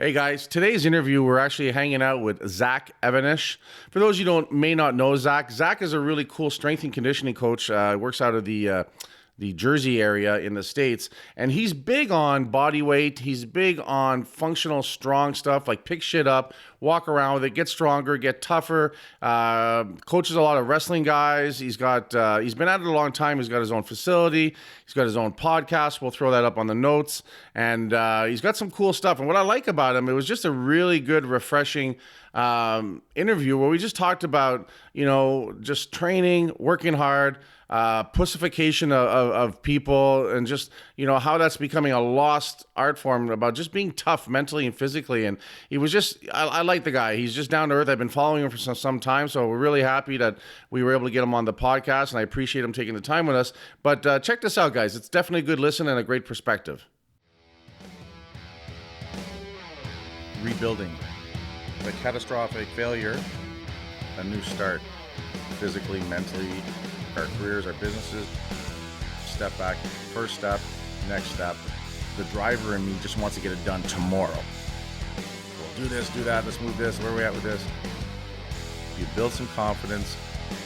Hey guys, today's interview, we're actually hanging out with Zach Even-Esh. For those you may not know Zach is a really cool strength and conditioning coach. Works out of the Jersey area in the States, and he's big on body weight. He's big on functional, strong stuff, like pick shit up, walk around with it, get stronger, get tougher. Coaches a lot of wrestling guys. He's been at it a long time. He's got his own facility. He's got his own podcast. We'll throw that up on the notes, and he's got some cool stuff. And what I like about him, it was just a really good, refreshing interview where we just talked about, just training, working hard, pussification of people, and just, how that's becoming a lost art form about just being tough mentally and physically. And he was just, I like the guy. He's just down to earth. I've been following him for some time, so we're really happy that we were able to get him on the podcast, and I appreciate him taking the time with us. But check this out, guys. It's definitely a good listen and a great perspective. Rebuilding. A catastrophic failure, a new start, physically, mentally, our careers, our businesses. Step back, first step, next step. The driver in me just wants to get it done tomorrow. We'll do this, do that, let's move this, where are we at with this? You build some confidence,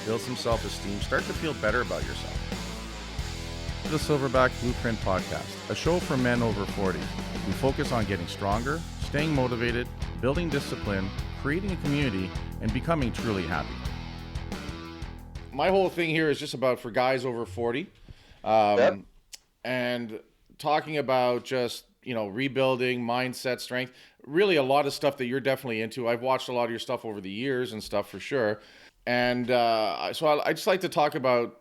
build some self-esteem, start to feel better about yourself. The Silverback Blueprint Podcast, a show for men over 40. We focus on getting stronger, staying motivated, building discipline, creating a community, and becoming truly happy. My whole thing here is just about for guys over 40, and talking about just, rebuilding, mindset, strength, really a lot of stuff that you're definitely into. I've watched a lot of your stuff over the years and stuff for sure. And so I just like to talk about,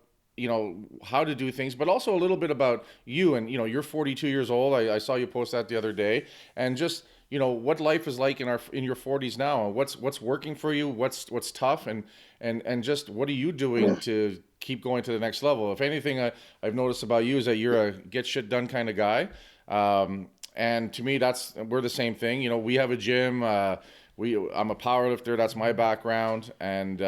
how to do things, but also a little bit about you. And, you're 42 years old. I saw you post that the other day, and just, what life is like in your 40s now, what's working for you, what's tough, and just what are you doing to keep going to the next level? If anything, I've noticed about you is that you're a get shit done kind of guy. And to me, we're the same thing. We have a gym, I'm a powerlifter. That's my background. And,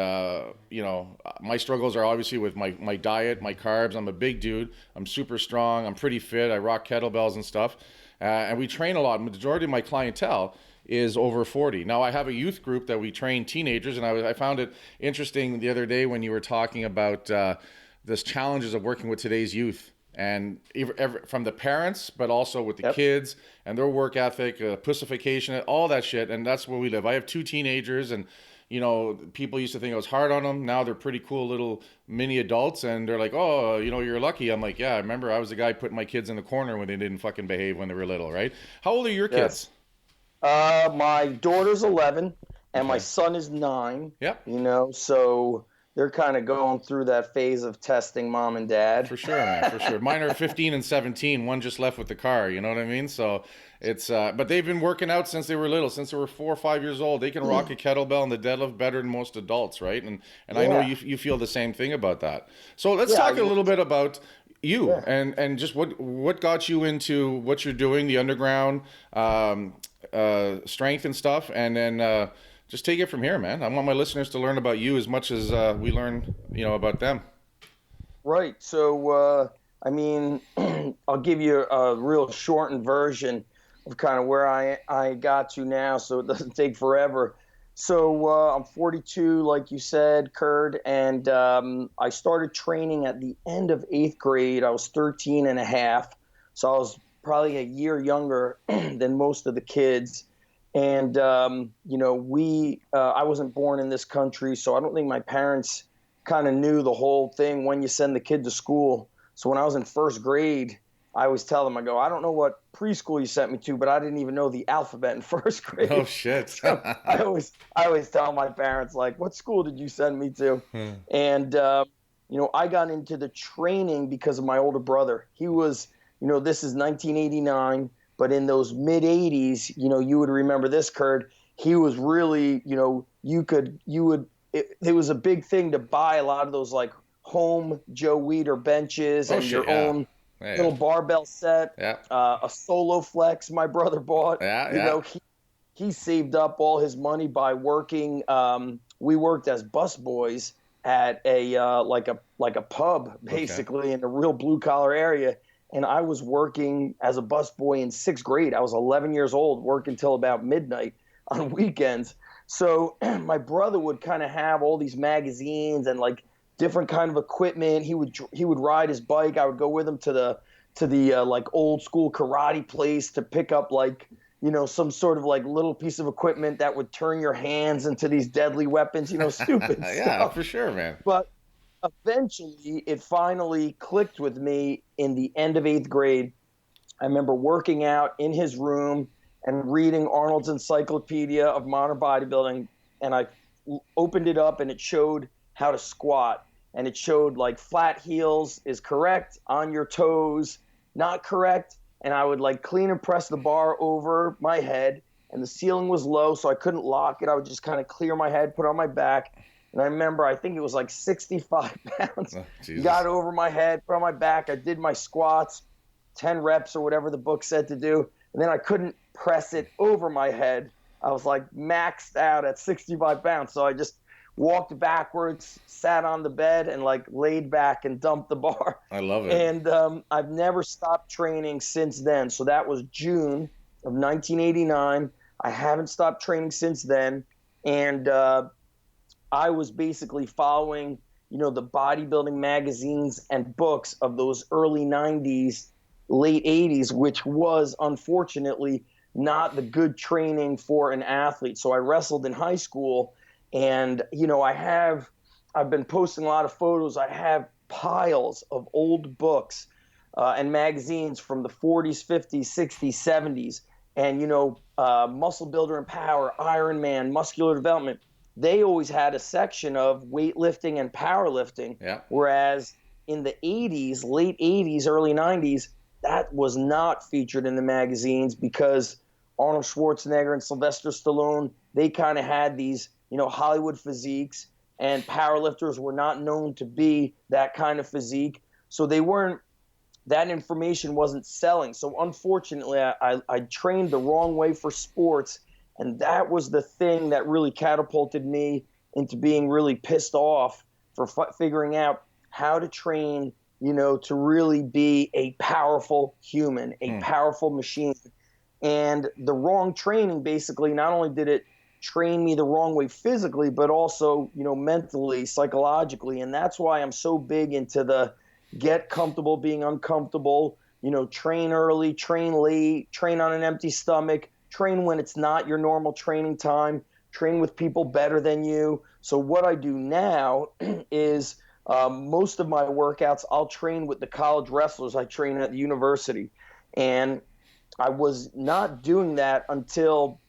my struggles are obviously with my diet, my carbs. I'm a big dude. I'm super strong. I'm pretty fit. I rock kettlebells and stuff. And we train a lot. The majority of my clientele is over 40. Now, I have a youth group that we train teenagers, and I found it interesting the other day when you were talking about this challenges of working with today's youth, and from the parents, but also with the kids and their work ethic, pussification, all that shit. And that's where we live. I have two teenagers, and people used to think I was hard on them. Now they're pretty cool little mini adults, and they're like, oh, you're lucky. I'm like, yeah, I remember I was the guy putting my kids in the corner when they didn't fucking behave when they were little, right? How old are your kids? My daughter's 11, and my son is 9. Yep. So they're kind of going through that phase of testing mom and dad. For sure, man, for sure. Mine are 15 and 17. One just left with the car, you know what I mean? So it's, but they've been working out since they were little, since they were 4 or 5 years old. They can rock a kettlebell and the deadlift better than most adults, right? And I know you feel the same thing about that. So let's talk a little bit about you and just what got you into what you're doing, the underground strength and stuff, and then just take it from here, man. I want my listeners to learn about you as much as we learn, about them. Right. So, I'll give you a real shortened version of kind of where I got to now, so it doesn't take forever. So I'm 42, like you said, Kurt, and I started training at the end of 8th grade. I was 13 and a half, so I was probably a year younger than most of the kids. And, I wasn't born in this country, so I don't think my parents kind of knew the whole thing when you send the kid to school. So when I was in 1st grade, I always tell them, I don't know what preschool you sent me to, but I didn't even know the alphabet in 1st grade. Oh, shit. So I always tell my parents, what school did you send me to? And, I got into the training because of my older brother. He was, this is 1989. But in those mid-'80s, you would remember this, Kurt, he was really, it was a big thing to buy a lot of those home Joe Weider benches and your own little barbell set, a Solo Flex my brother bought. He saved up all his money by working. We worked as busboys at a like a pub, basically, in a real blue-collar area. and I was working as a busboy in 6th grade. I was 11 years old, working till about midnight on weekends. So my brother would kind of have all these magazines and like different kind of equipment. He would ride his bike. I would go with him to the like old school karate place to pick up like, you know, some sort of like little piece of equipment that would turn your hands into these deadly weapons, you know, stupid Yeah, stuff. for sure, man. But eventually it finally clicked with me in the end of 8th grade. I remember working out in his room and reading Arnold's Encyclopedia of Modern Bodybuilding, and I opened it up and it showed how to squat, and it showed like flat heels is correct, on your toes not correct, and I would like clean and press the bar over my head, and the ceiling was low so I couldn't lock it. I would just kind of clear my head, put it on my back, and I remember I think it was like 65 pounds. Oh, got over my head, put on my back. I did my squats, 10 reps or whatever the book said to do, and then I couldn't press it over my head. I was like maxed out at 65 pounds, so I just walked backwards, sat on the bed, and like laid back and dumped the bar. I love it. And I've never stopped training since then. So that was June of 1989. I haven't stopped training since then, and I was basically following, you know, the bodybuilding magazines and books of those early 90s, late 80s, which was unfortunately not the good training for an athlete. So I wrestled in high school, and, you know, I've been posting a lot of photos. I have piles of old books and magazines from the 40s, 50s, 60s, 70s. And, you know, Muscle Builder and Power, Iron Man, Muscular Development, they always had a section of weightlifting and powerlifting. Yeah. Whereas in the 80s, late 80s, early 90s, that was not featured in the magazines because Arnold Schwarzenegger and Sylvester Stallone, they kind of had these, you know, Hollywood physiques, and powerlifters were not known to be that kind of physique. So that information wasn't selling. So unfortunately, I trained the wrong way for sports, and that was the thing that really catapulted me into being really pissed off for figuring out how to train, you know, to really be a powerful human, a powerful machine. And the wrong training, basically, not only did it train me the wrong way physically, but also, you know, mentally, psychologically. And that's why I'm so big into the get comfortable being uncomfortable, you know, train early, train late, train on an empty stomach, train when it's not your normal training time, train with people better than you. So what I do now is most of my workouts, I'll train with the college wrestlers I train at the university. And I was not doing that until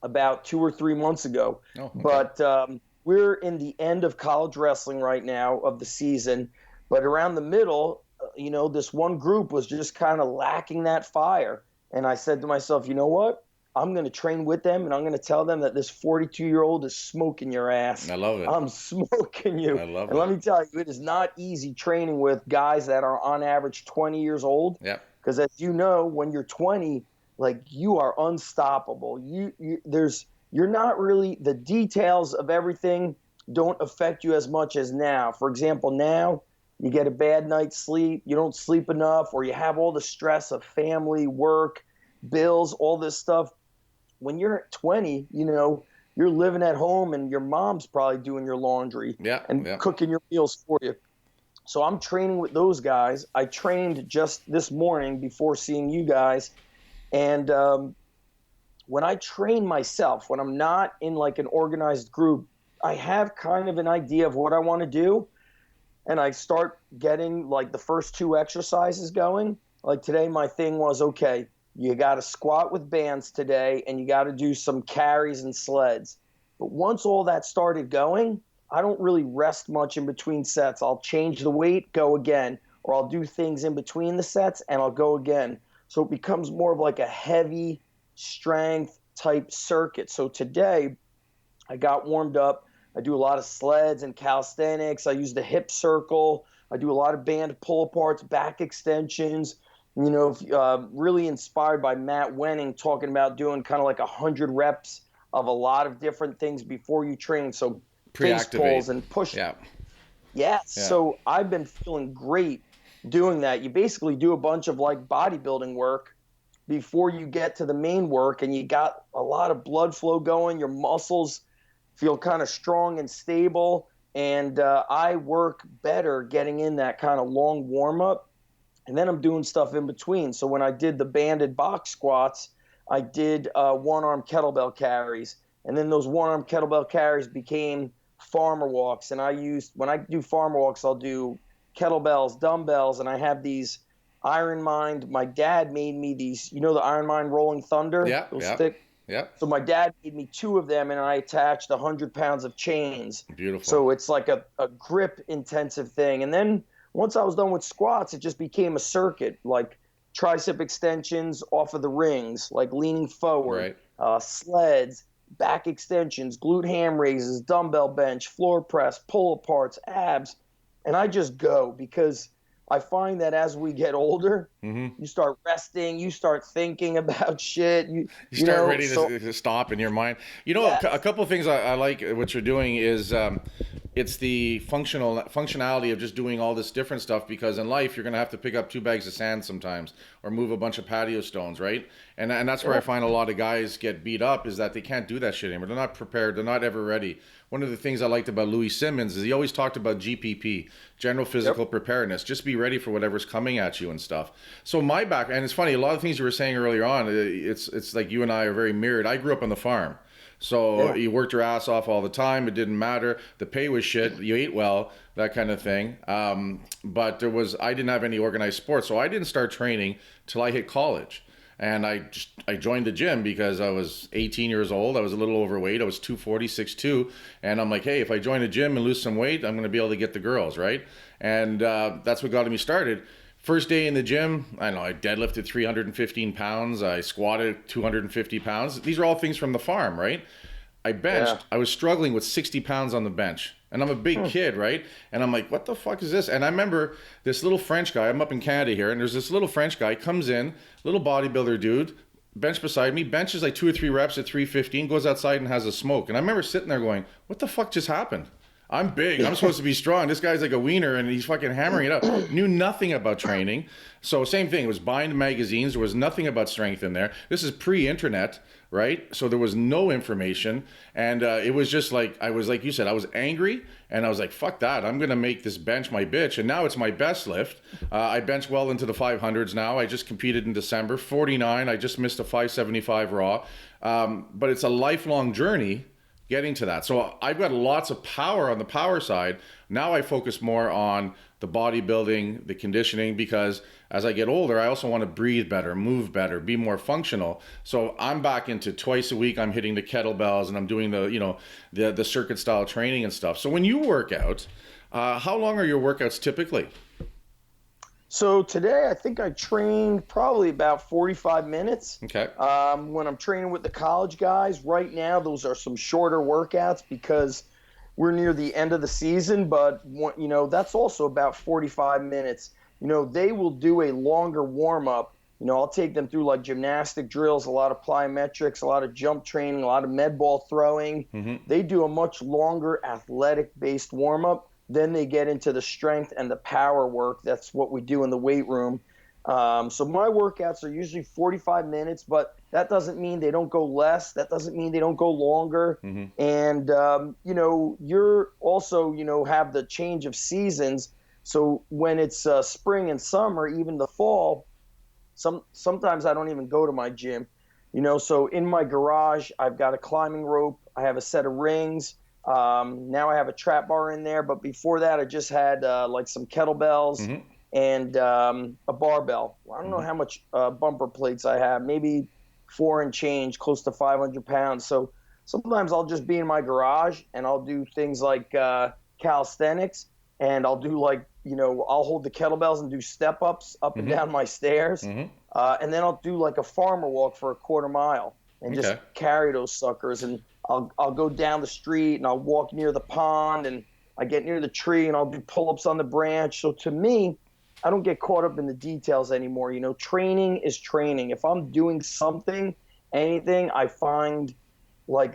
about 2 or 3 months ago. Oh, okay. But we're in the end of college wrestling right now of the season. But around the middle, you know, this one group was just kind of lacking that fire. And I said to myself, you know what? I'm going to train with them, and I'm going to tell them that this 42-year-old is smoking your ass. I love it. I'm smoking you. I love and it. let me tell you, it is not easy training with guys that are on average 20 years old. Yeah. Because as you know, when you're 20, like, you are unstoppable. You're not really, the details of everything don't affect you as much as now. For example, now you get a bad night's sleep, you don't sleep enough, or you have all the stress of family, work, bills, all this stuff. When you're 20, you know, you're living at home and your mom's probably doing your laundry and cooking your meals for you. So I'm training with those guys. I trained just this morning before seeing you guys. And when I train myself, when I'm not in like an organized group, I have kind of an idea of what I want to do. And I start getting like the first 2 exercises going. Like today, my thing was, okay, you got to squat with bands today, and you got to do some carries and sleds. But once all that started going, I don't really rest much in between sets. I'll change the weight, go again, or I'll do things in between the sets and I'll go again. So it becomes more of like a heavy strength type circuit. So today I got warmed up. I do a lot of sleds and calisthenics. I use the hip circle. I do a lot of band pull aparts, back extensions. You know, really inspired by Matt Wenning talking about doing kind of like 100 reps of a lot of different things before you train. So face pulls and push. Yeah. Yes. Yeah. So I've been feeling great. doing that. You basically do a bunch of like bodybuilding work before you get to the main work, and you got a lot of blood flow going. Your muscles feel kind of strong and stable, and I work better getting in that kind of long warm up, and then I'm doing stuff in between. So when I did the banded box squats, I did one-arm kettlebell carries, and then those one-arm kettlebell carries became farmer walks. And when I do farmer walks, I'll do kettlebells, dumbbells, and I have these Iron Mind. My dad made me these, the Iron Mind Rolling Thunder? Yeah, those yeah, thick. yeah. So my dad made me 2 of them, and I attached 100 pounds of chains. Beautiful. So it's like a grip intensive thing. And then once I was done with squats, it just became a circuit, like tricep extensions off of the rings, like leaning forward, sleds, back extensions, glute ham raises, dumbbell bench, floor press, pull aparts, abs. And I just go, because I find that as we get older, you start resting, you start thinking about shit. You start ready to stop in your mind. A couple of things I like what you're doing is it's the functionality of just doing all this different stuff, because in life you're going to have to pick up 2 bags of sand sometimes or move a bunch of patio stones, right? And that's where I find a lot of guys get beat up, is that they can't do that shit anymore. They're not prepared. They're not ever ready. One of the things I liked about Louis Simmons is he always talked about GPP, general physical preparedness. Just be ready for whatever's coming at you and stuff. So my background, and it's funny, a lot of things you were saying earlier on, it's like you and I are very mirrored. I grew up on the farm. So you worked your ass off all the time. It didn't matter. The pay was shit. You ate well, that kind of thing. But I didn't have any organized sports. So I didn't start training till I hit college. And I joined the gym because I was 18 years old. I was a little overweight. I was 240, 6'2". And I'm like, hey, if I join a gym and lose some weight, I'm going to be able to get the girls, right? And that's what got me started. First day in the gym, I deadlifted 315 pounds. I squatted 250 pounds. These are all things from the farm, right? I benched. Yeah. I was struggling with 60 pounds on the bench. And I'm a big kid, right? And I'm like, what the fuck is this? And I remember this little French guy. I'm up in Canada here. And there's this little French guy comes in, little bodybuilder dude, bench beside me, benches like 2 or 3 reps at 315, goes outside and has a smoke. And I remember sitting there going, what the fuck just happened? I'm big. I'm supposed to be strong. This guy's like a wiener, and he's fucking hammering it up. Knew nothing about training. So same thing. It was buying magazines. There was nothing about strength in there. This is pre-internet, right? So there was no information. And it was just like, I was like you said, I was angry. And I was like, fuck that. I'm going to make this bench my bitch. And now it's my best lift. I bench well into the 500s now. I just competed in December. 49. I just missed a 575 raw. But it's a lifelong journey getting to that. So I've got lots of power on the power side. Now I focus more on the bodybuilding, the conditioning, because as I get older, I also want to breathe better, move better, be more functional. So I'm back into twice a week. I'm hitting the kettlebells and I'm doing the circuit style training and stuff. So when you work out, how long are your workouts typically? So today, I think I trained probably about 45 minutes. Okay. When I'm training with the college guys, right now, those are some shorter workouts because we're near the end of the season. But, that's also about 45 minutes. They will do a longer warm-up. I'll take them through like gymnastic drills, a lot of plyometrics, a lot of jump training, a lot of med ball throwing. Mm-hmm. They do a much longer athletic-based warm-up. Then they get into the strength and the power work. That's what we do in the weight room. So my workouts are usually 45 minutes, but that doesn't mean they don't go less. That doesn't mean they don't go longer. Mm-hmm. And, you're also, have the change of seasons. So when it's spring and summer, even the fall, sometimes I don't even go to my gym. So in my garage, I've got a climbing rope. I have a set of rings. Now I have a trap bar in there, but before that I just had like some kettlebells mm-hmm. and a barbell. I don't know how much bumper plates I have, maybe 4 and change, close to 500 pounds. So sometimes I'll just be in my garage and I'll do things like calisthenics, and I'll do like, I'll hold the kettlebells and do step ups up mm-hmm. and down my stairs. Mm-hmm. And then I'll do like a farmer walk for a quarter mile and just carry those suckers. And I'll go down the street and I'll walk near the pond, and I get near the tree and I'll do pull-ups on the branch. So to me, I don't get caught up in the details anymore. Training is training. If I'm doing something, anything, I find like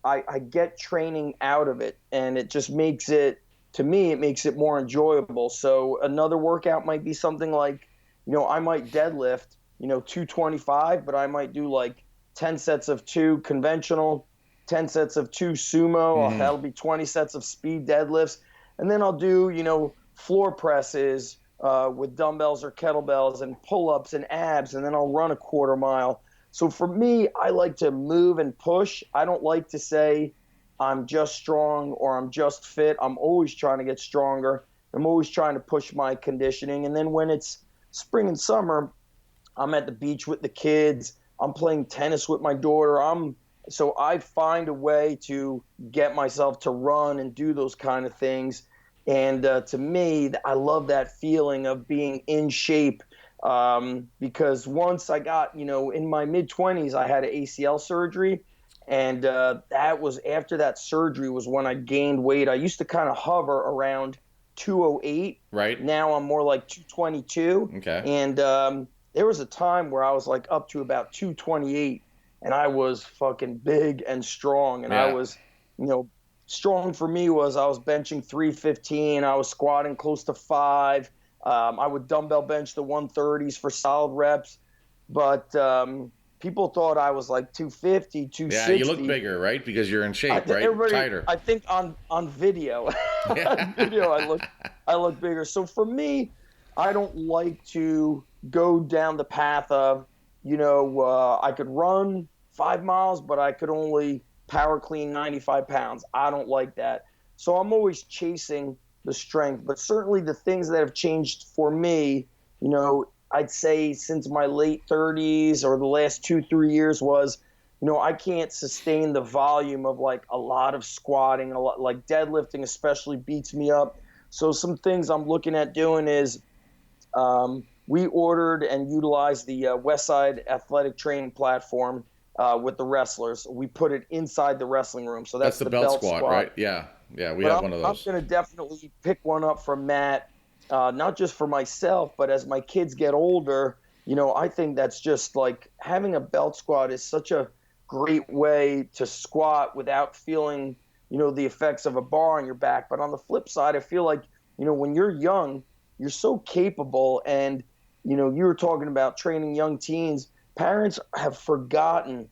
I get training out of it, and it just makes it, to me, it makes it more enjoyable. So another workout might be something like, I might deadlift, 225, but I might do like 10 sets of 2 conventional, 10 sets of 2 sumo. That'll be 20 sets of speed deadlifts. And then I'll do, floor presses with dumbbells or kettlebells and pull-ups and abs, and then I'll run a quarter mile. So for me, I like to move and push. I don't like to say I'm just strong or I'm just fit. I'm always trying to get stronger. I'm always trying to push my conditioning. And then when it's spring and summer, I'm at the beach with the kids. I'm playing tennis with my daughter. So I find a way to get myself to run and do those kind of things. And to me, I love that feeling of being in shape, because once I got, in my mid-20s, I had an ACL surgery. And that was after that surgery was when I gained weight. I used to kind of hover around 208. Right. Now I'm more like 222. Okay. And there was a time where I was like up to about 228, and I was fucking big and strong. And I was, strong for me was I was benching 315. I was squatting close to 5. I would dumbbell bench the 130s for solid reps. But people thought I was like 250, 260. Yeah, you look bigger, right? Because you're in shape, right? Tighter. I think on video, on video I look bigger. So for me, I don't like to go down the path of, I could run 5 miles, but I could only power clean 95 pounds. I don't like that. So I'm always chasing the strength. But certainly the things that have changed for me, I'd say since my late 30s or the last 2-3 years was, I can't sustain the volume of like a lot of squatting, a lot like deadlifting especially beats me up. So some things I'm looking at doing is we ordered and utilized the Westside Athletic Training Platform with the wrestlers. We put it inside the wrestling room. So that's the belt squat, right? Yeah, we have one of those. I'm going to definitely pick one up from Matt. Not just for myself, but as my kids get older, I think that's just like having a belt squat is such a great way to squat without feeling, the effects of a bar on your back. But on the flip side, I feel like, when you're young, you're so capable. And, you were talking about training young teens. Parents have forgotten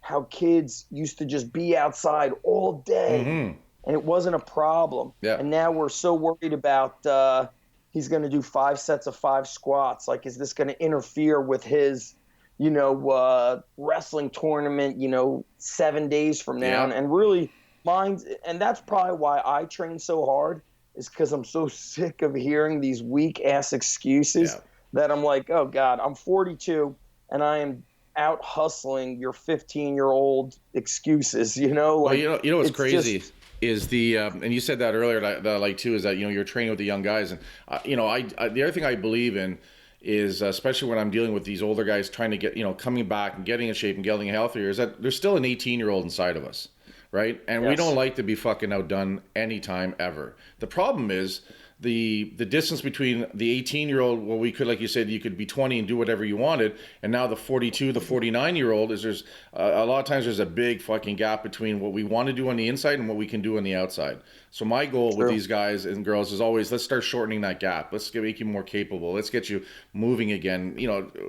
how kids used to just be outside all day. Mm-hmm. And it wasn't a problem. Yeah. And now we're so worried about he's going to do 5 sets of 5 squats. Like, is this going to interfere with his, wrestling tournament, 7 days from now? Yeah. And really, and that's probably why I train so hard, is because I'm so sick of hearing these weak-ass excuses that I'm like, oh, God, I'm 42, and I am out hustling your 15-year-old excuses, Like, well, you know what's crazy? Is the and you said that earlier that I like too, is that you're training with the young guys, and the other thing I believe in is, especially when I'm dealing with these older guys trying to get coming back and getting in shape and getting healthier, is that there's still an 18-year-old inside of us, right? And we don't like to be fucking outdone anytime ever. The problem is the distance between the 18-year-old, well, we could, like you said, you could be 20 and do whatever you wanted, and now the 42, the 49-year-old is there's a lot of times there's a big fucking gap between what we want to do on the inside and what we can do on the outside. So my goal with these guys and girls is always, let's start shortening that gap. Let's make you more capable. Let's get you moving again.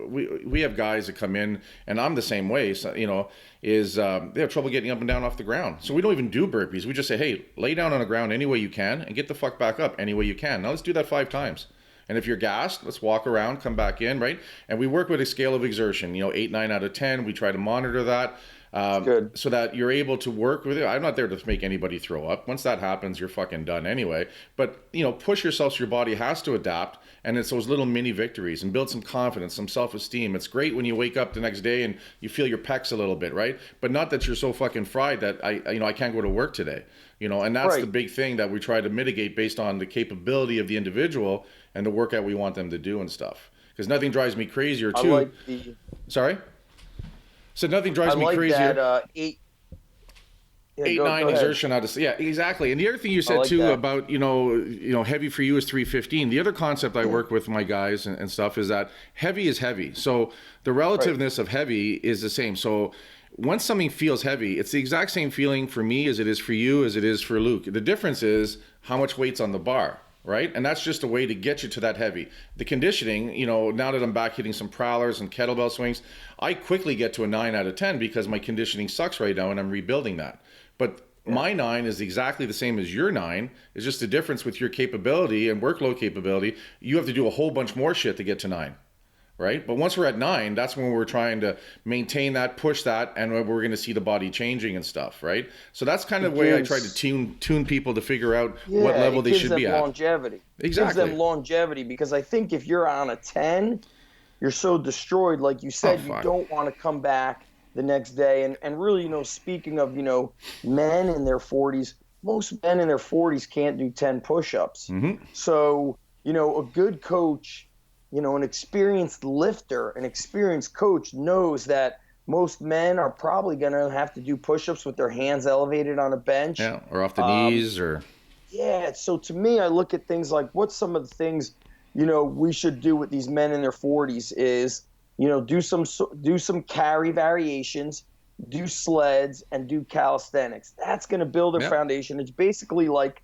We have guys that come in, and I'm the same way. So, they have trouble getting up and down off the ground. So we don't even do burpees. We just say, hey, lay down on the ground any way you can and get the fuck back up any way you can. Now let's do that 5 times. And if you're gassed, let's walk around, come back in, right? And we work with a scale of exertion, 8, 9 out of 10. We try to monitor that. So that you're able to work with it. I'm not there to make anybody throw up. Once that happens, you're fucking done anyway. But, push yourself so your body has to adapt. And it's those little mini victories, and build some confidence, some self-esteem. It's great when you wake up the next day and you feel your pecs a little bit, right? But not that you're so fucking fried that I can't go to work today. And that's the big thing that we try to mitigate based on the capability of the individual and the workout we want them to do and stuff. Because nothing drives me crazier too. Sorry? So nothing drives me crazier. That 8, 9 exertion out of exactly. And the other thing you said too about heavy for you is 315. The other concept I work with my guys and stuff is that heavy is heavy. So the relativeness of heavy is the same. So once something feels heavy, it's the exact same feeling for me as it is for you, as it is for Luke. The difference is how much weight's on the bar, right? And that's just a way to get you to that heavy. The conditioning, you know, now that I'm back hitting some prowlers and kettlebell swings, I quickly get to a 9 out of 10 because my conditioning sucks right now and I'm rebuilding that. But my 9 is exactly the same as your 9. It's just the difference with your capability and workload capability. You have to do a whole bunch more shit to get to 9, right? But once we're at 9, that's when we're trying to maintain that, push that, and we're going to see the body changing and stuff, right? So that's kind of the way I try to tune people to figure out what level they should be at. Longevity. Exactly. It gives them longevity, because I think if you're on a 10, you're so destroyed. Like you said, you don't want to come back the next day. And really, you know, speaking of, you know, men in their 40s, most men in their 40s can't do 10 push-ups. Mm-hmm. So, you know, a good coach, you know, an experienced lifter, an experienced coach knows that most men are probably going to have to do push-ups with their hands elevated on a bench. Yeah, or off the knees or... Yeah, so to me, I look at things like, what's some of the things, you know, we should do with these men in their 40s is, you know, do some carry variations, do sleds, and do calisthenics. That's going to build a foundation. It's basically like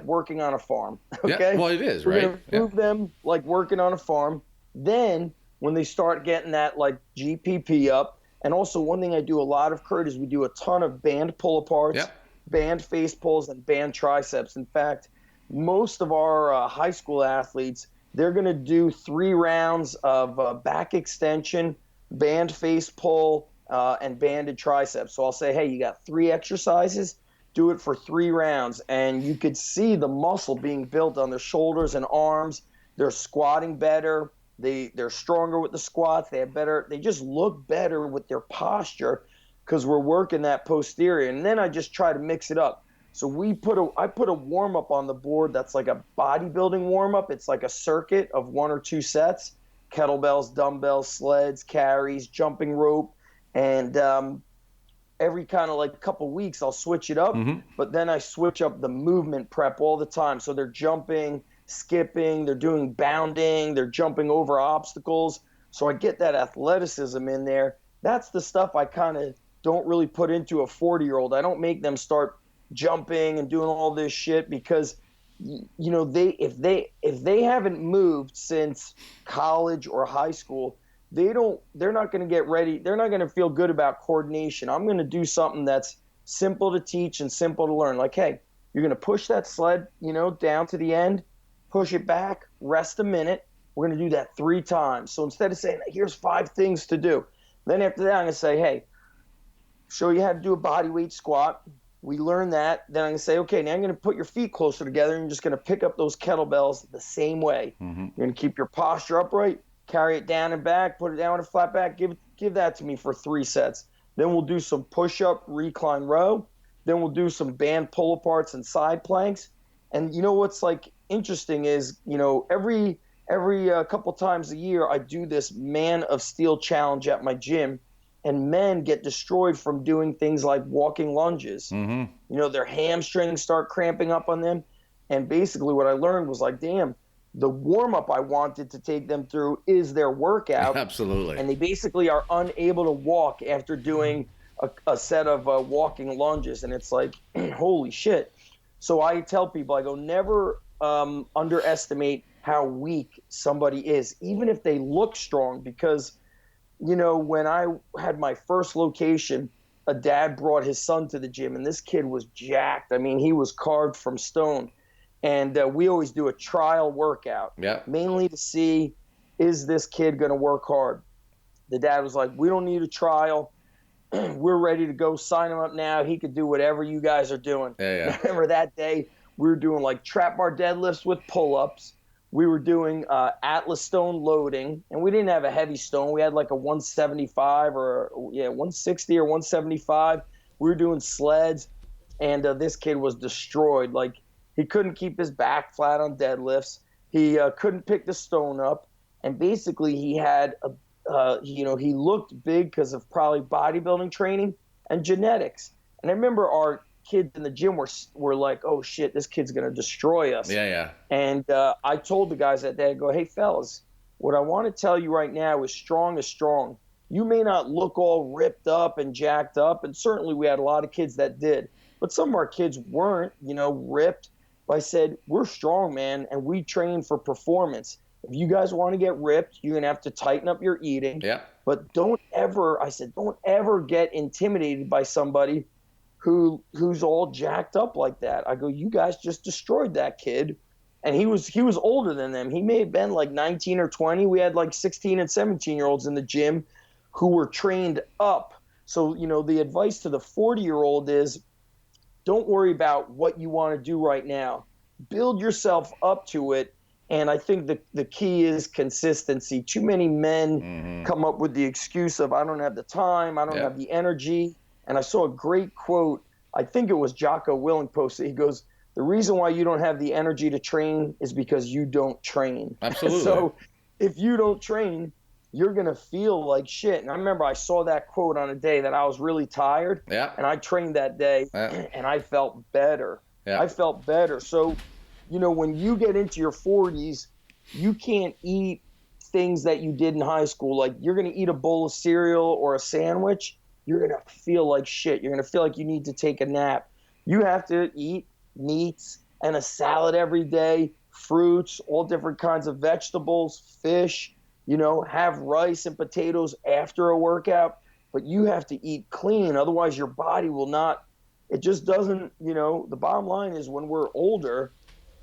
working on a farm. Okay. Yeah, well, it is, We're right? going to move them like working on a farm. Then when they start getting that like GPP up, and also one thing I do a lot of, Kurt, is we do a ton of band pull aparts, band face pulls, and band triceps. In fact, most of our high school athletes, they're going to do 3 rounds of back extension, band face pull, and banded triceps. So I'll say, hey, you got 3 exercises, do it for 3 rounds. And you could see the muscle being built on their shoulders and arms. They're squatting better. They're stronger with the squats. They just look better with their posture because we're working that posterior. And then I just try to mix it up. So I put a warm-up on the board that's like a bodybuilding warm-up. It's like a circuit of 1 or 2 sets, kettlebells, dumbbells, sleds, carries, jumping rope. And every kind of like couple weeks I'll switch it up, but then I switch up the movement prep all the time. So they're jumping, skipping, they're doing bounding, they're jumping over obstacles. So I get that athleticism in there. That's the stuff I kind of don't really put into a 40-year-old. I don't make them start jumping and doing all this shit because, you know, if they haven't moved since college or high school, they're not going to get ready. They're not going to feel good about coordination. I'm going to do something that's simple to teach and simple to learn. Like, hey, you're going to push that sled, you know, down to the end, push it back, rest a minute. We're going to do that 3 times. So instead of saying, here's 5 things to do, then after that, I'm going to say, hey, show you how to do a body weight squat. We learn that. Then I'm going to say, okay, now I'm going to put your feet closer together and you're just going to pick up those kettlebells the same way. You're going to keep your posture upright, carry it down and back, put it down on a flat back, give that to me for 3 sets. Then we'll do some push-up, recline row. Then we'll do some band pull-aparts and side planks. And you know what's like interesting is, you know, every couple times a year I do this Man of Steel challenge at my gym. And men get destroyed from doing things like walking lunges. You know, their hamstrings start cramping up on them. And basically what I learned was like, damn, the warm-up I wanted to take them through is their workout. Absolutely. And they basically are unable to walk after doing a set of walking lunges. And it's like, holy shit. So I tell people, I go, never underestimate how weak somebody is, even if they look strong, because you know, when I had my first location, a dad brought his son to the gym, and this kid was jacked. I mean, he was carved from stone. And we always do a trial workout, mainly to see, is this kid going to work hard? The dad was like, we don't need a trial. We're ready to go. Sign him up now. He could do whatever you guys are doing. I remember that day we were doing like trap bar deadlifts with pull-ups. We were doing Atlas stone loading, and we didn't have a heavy stone. We had like a 175 or 160 or 175. We were doing sleds, and this kid was destroyed. Like, he couldn't keep his back flat on deadlifts. He couldn't pick the stone up, and basically he had he looked big because of probably bodybuilding training and genetics. And I remember our kids in the gym were like, oh shit, this kid's gonna destroy us. And I told the guys that day, I go, hey fellas, what I want to tell you right now is strong is strong. you may not look all ripped up and jacked up, and certainly we had a lot of kids that did, but some of our kids weren't, ripped. But I said, we're strong, man, and we train for performance. If you guys want to get ripped, you're going to have to tighten up your eating. Yeah. But don't ever get intimidated by somebody who's all jacked up like that. I go, you guys just destroyed that kid. And he was older than them. He may have been like 19 or 20. We had like 16 and 17-year-olds in the gym who were trained up. So, the advice to the 40-year-old is, don't worry about what you want to do right now. Build yourself up to it. And I think the key is consistency. Too many men come up with the excuse of, I don't have the time, I don't have the energy. And I saw a great quote, I think it was Jocko Willink posted. He goes, the reason why you don't have the energy to train is because you don't train. Absolutely. So if you don't train, you're going to feel like shit. And I remember I saw that quote on a day that I was really tired. Yeah. And I trained that day and I felt better. Yeah. I felt better. So, when you get into your 40s, you can't eat things that you did in high school. Like, you're going to eat a bowl of cereal or a sandwich, you're going to feel like shit. You're going to feel like you need to take a nap. You have to eat meats and a salad every day, fruits, all different kinds of vegetables, fish, have rice and potatoes after a workout. But you have to eat clean. Otherwise, your body will not, it just doesn't, the bottom line is when we're older,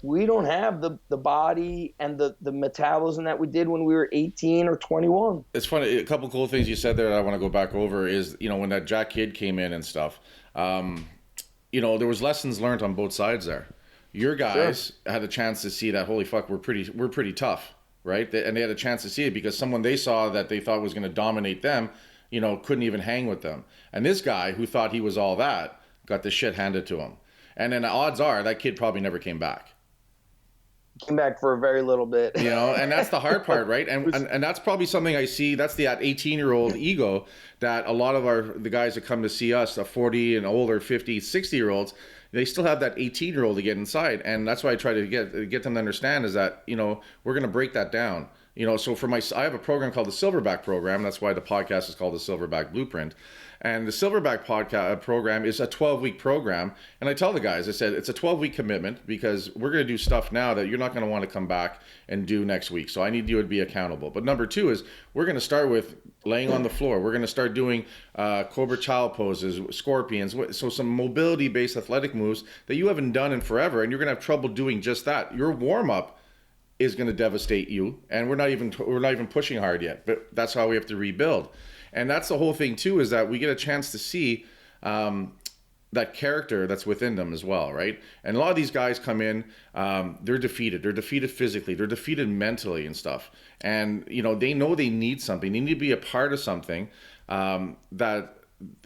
we don't have the body and the metabolism that we did when we were 18 or 21. It's funny. A couple cool things you said there that I want to go back over is, when that Jack kid came in and stuff, there was lessons learned on both sides there. Your guys had a chance to see that, holy fuck, we're pretty tough, right? And they had a chance to see it because someone they saw that they thought was going to dominate them, couldn't even hang with them. And this guy who thought he was all that got the shit handed to him. And then the odds are that kid probably never came back. Came back for a very little bit. And that's the hard part, right? And that's probably something I see. That's the 18-year-old ego that a lot of the guys that come to see us, the 40 and older, 50, 60-year-olds, they still have that 18-year-old to get inside. And that's why I try to get them to understand is that, we're going to break that down. So I have a program called the Silverback program. That's why the podcast is called the Silverback Blueprint. And the Silverback podcast program is a 12-week program. And I tell the guys, I said, it's a 12-week commitment because we're going to do stuff now that you're not going to want to come back and do next week. So I need you to be accountable. But number two is we're going to start with laying on the floor. We're going to start doing Cobra Child poses, scorpions. So some mobility-based athletic moves that you haven't done in forever. And you're going to have trouble doing just that. Your warm-up is going to devastate you. And we're not even pushing hard yet. But that's how we have to rebuild. And that's the whole thing, too, is that we get a chance to see that character that's within them as well, right? And a lot of these guys come in, they're defeated. They're defeated physically. They're defeated mentally and stuff. And, they know they need something. They need to be a part of something that,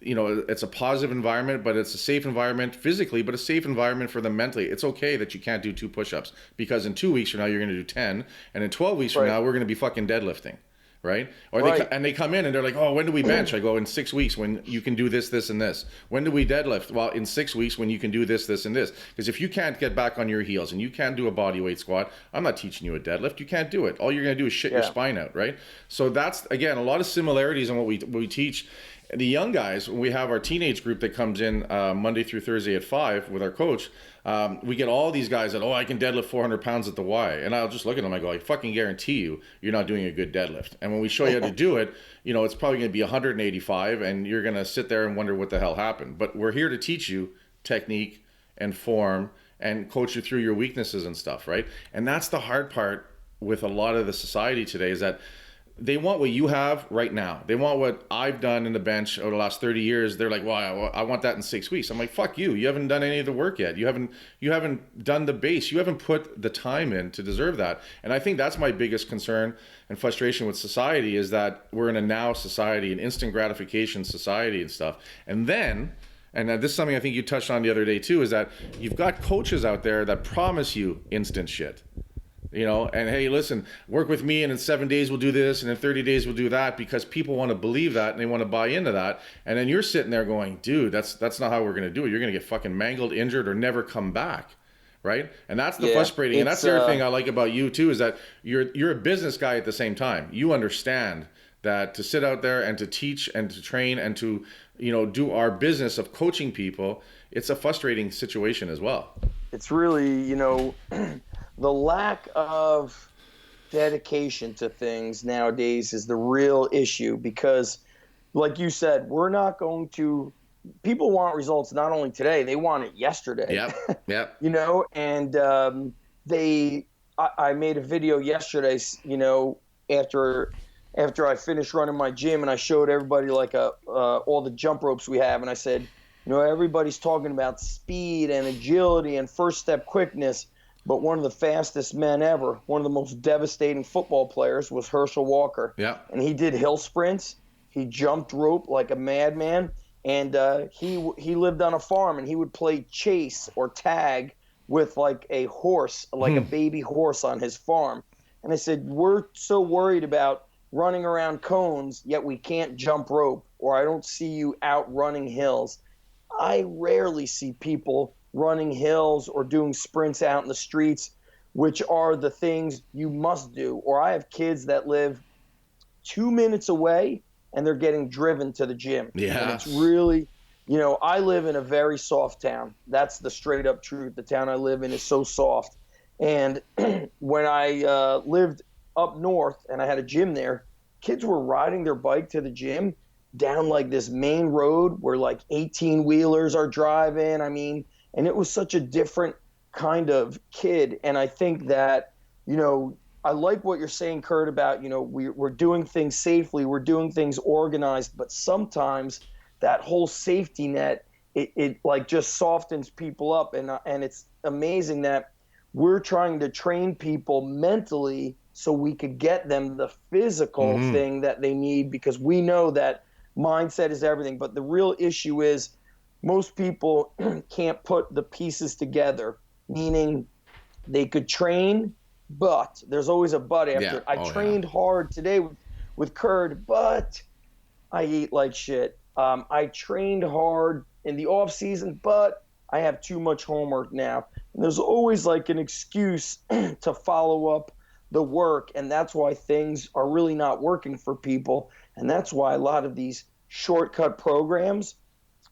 it's a positive environment, but it's a safe environment physically, but a safe environment for them mentally. It's okay that you can't do 2 push-ups because in 2 weeks from now, you're going to do 10. And in 12 weeks from now, we're going to be fucking deadlifting. Right? Or they come in and they're like, oh, when do we bench? I go, in 6 weeks when you can do this, this, and this. When do we deadlift? Well, in 6 weeks when you can do this, this, and this. Because if you can't get back on your heels and you can't do a body weight squat, I'm not teaching you a deadlift. You can't do it. All you're going to do is shit your spine out, right? So that's, again, a lot of similarities in what we teach. The young guys, when we have our teenage group that comes in Monday through Thursday at 5 with our coach, we get all these guys that, I can deadlift 400 pounds at the Y. And I'll just look at them, I go, I fucking guarantee you're not doing a good deadlift. And when we show you how to do it, it's probably going to be 185 and you're going to sit there and wonder what the hell happened. But we're here to teach you technique and form and coach you through your weaknesses and stuff, right? And that's the hard part with a lot of the society today is that they want what you have right now. They want what I've done in the bench over the last 30 years. They're like, well, I want that in 6 weeks. I'm like, fuck you. You haven't done any of the work yet. You haven't done the base. You haven't put the time in to deserve that. And I think that's my biggest concern and frustration with society is that we're in a now society, an instant gratification society and stuff. And then, and this is something I think you touched on the other day too, is that you've got coaches out there that promise you instant shit. And hey, listen, work with me and in 7 days we'll do this and in 30 days we'll do that because people want to believe that and they want to buy into that. And then you're sitting there going, dude, that's not how we're going to do it. You're going to get fucking mangled, injured, or never come back. Right? And that's the frustrating. And that's the other thing I like about you too, is that you're a business guy at the same time. You understand that to sit out there and to teach and to train and to, do our business of coaching people, it's a frustrating situation as well. It's really, the lack of dedication to things nowadays is the real issue, because like you said, people want results not only today, they want it yesterday. Yep. And I made a video yesterday, after I finished running my gym, and I showed everybody all the jump ropes we have, and I said, everybody's talking about speed and agility and first step quickness, but one of the fastest men ever, one of the most devastating football players, was Herschel Walker. Yeah. And he did hill sprints. He jumped rope like a madman, and he lived on a farm, and he would play chase or tag with like a horse, like a baby horse on his farm. And I said, we're so worried about running around cones, yet we can't jump rope, or I don't see you out running hills. I rarely see people running hills or doing sprints out in the streets, which are the things you must do. Or I have kids that live 2 minutes away and they're getting driven to the gym. Yeah. And it's really, I live in a very soft town. That's the straight up truth. The town I live in is so soft. And when I lived up north and I had a gym there, kids were riding their bike to the gym down like this main road where like 18-wheelers are driving. And it was such a different kind of kid. And I think that, I like what you're saying, Kurt, about, we're doing things safely, we're doing things organized, but sometimes that whole safety net, it like just softens people up. And it's amazing that we're trying to train people mentally so we could get them the physical thing that they need, because we know that mindset is everything. But the real issue is most people can't put the pieces together, meaning they could train, but there's always a but after. Yeah. I trained hard today with Kurt, but I eat like shit. I trained hard in the off season, but I have too much homework now. And there's always like an excuse to follow up the work, and that's why things are really not working for people. And that's why a lot of these shortcut programs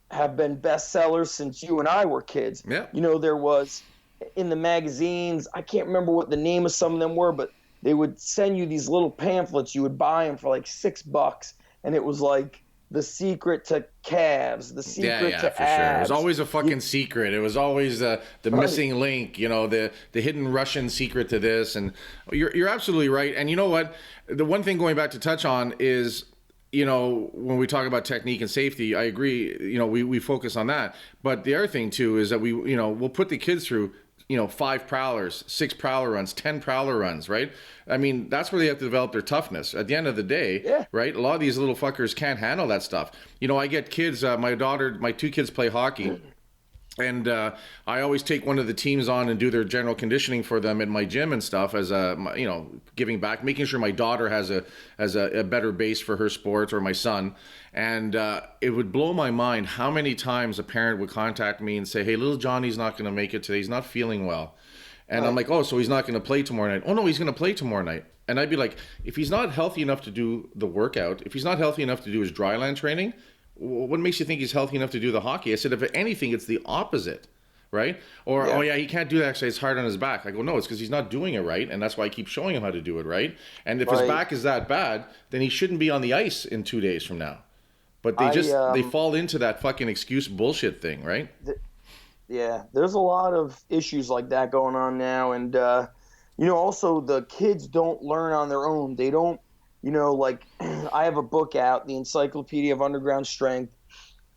have been bestsellers since you and I were kids. Yeah. There was in the magazines, I can't remember what the name of some of them were, but they would send you these little pamphlets. You would buy them for like $6, and it was like the secret to calves, the secret to for abs. sure. It was always a fucking secret. It was always the missing link, the hidden Russian secret to this. And you're absolutely right. And you know what? The one thing going back to touch on is, when we talk about technique and safety, I agree, we focus on that. But the other thing too is that we'll put the kids through, 5 prowlers, 6 prowler runs, 10 prowler runs, right? That's where they have to develop their toughness. At the end of the day, right? A lot of these little fuckers can't handle that stuff. I get kids, my 2 kids play hockey. And I always take one of the teams on and do their general conditioning for them in my gym and stuff as giving back, making sure my daughter has a better base for her sports, or my son. And it would blow my mind how many times a parent would contact me and say, hey, little Johnny's not going to make it today. He's not feeling well. And I'm like, oh, so he's not going to play tomorrow night. Oh, no, he's going to play tomorrow night. And I'd be like, if he's not healthy enough to do the workout, if he's not healthy enough to do his dryland training, what makes you think he's healthy enough to do the hockey? I said, if anything, it's the opposite, right? Or, oh yeah, he can't do that because it's hard on his back. I go, no, it's because he's not doing it right, and that's why I keep showing him how to do it right. And if his back is that bad, then he shouldn't be on the ice in 2 days from now. But they fall into that fucking excuse bullshit thing, right? There's a lot of issues like that going on now. And, also the kids don't learn on their own. They don't, I have a book out, the Encyclopedia of Underground Strength.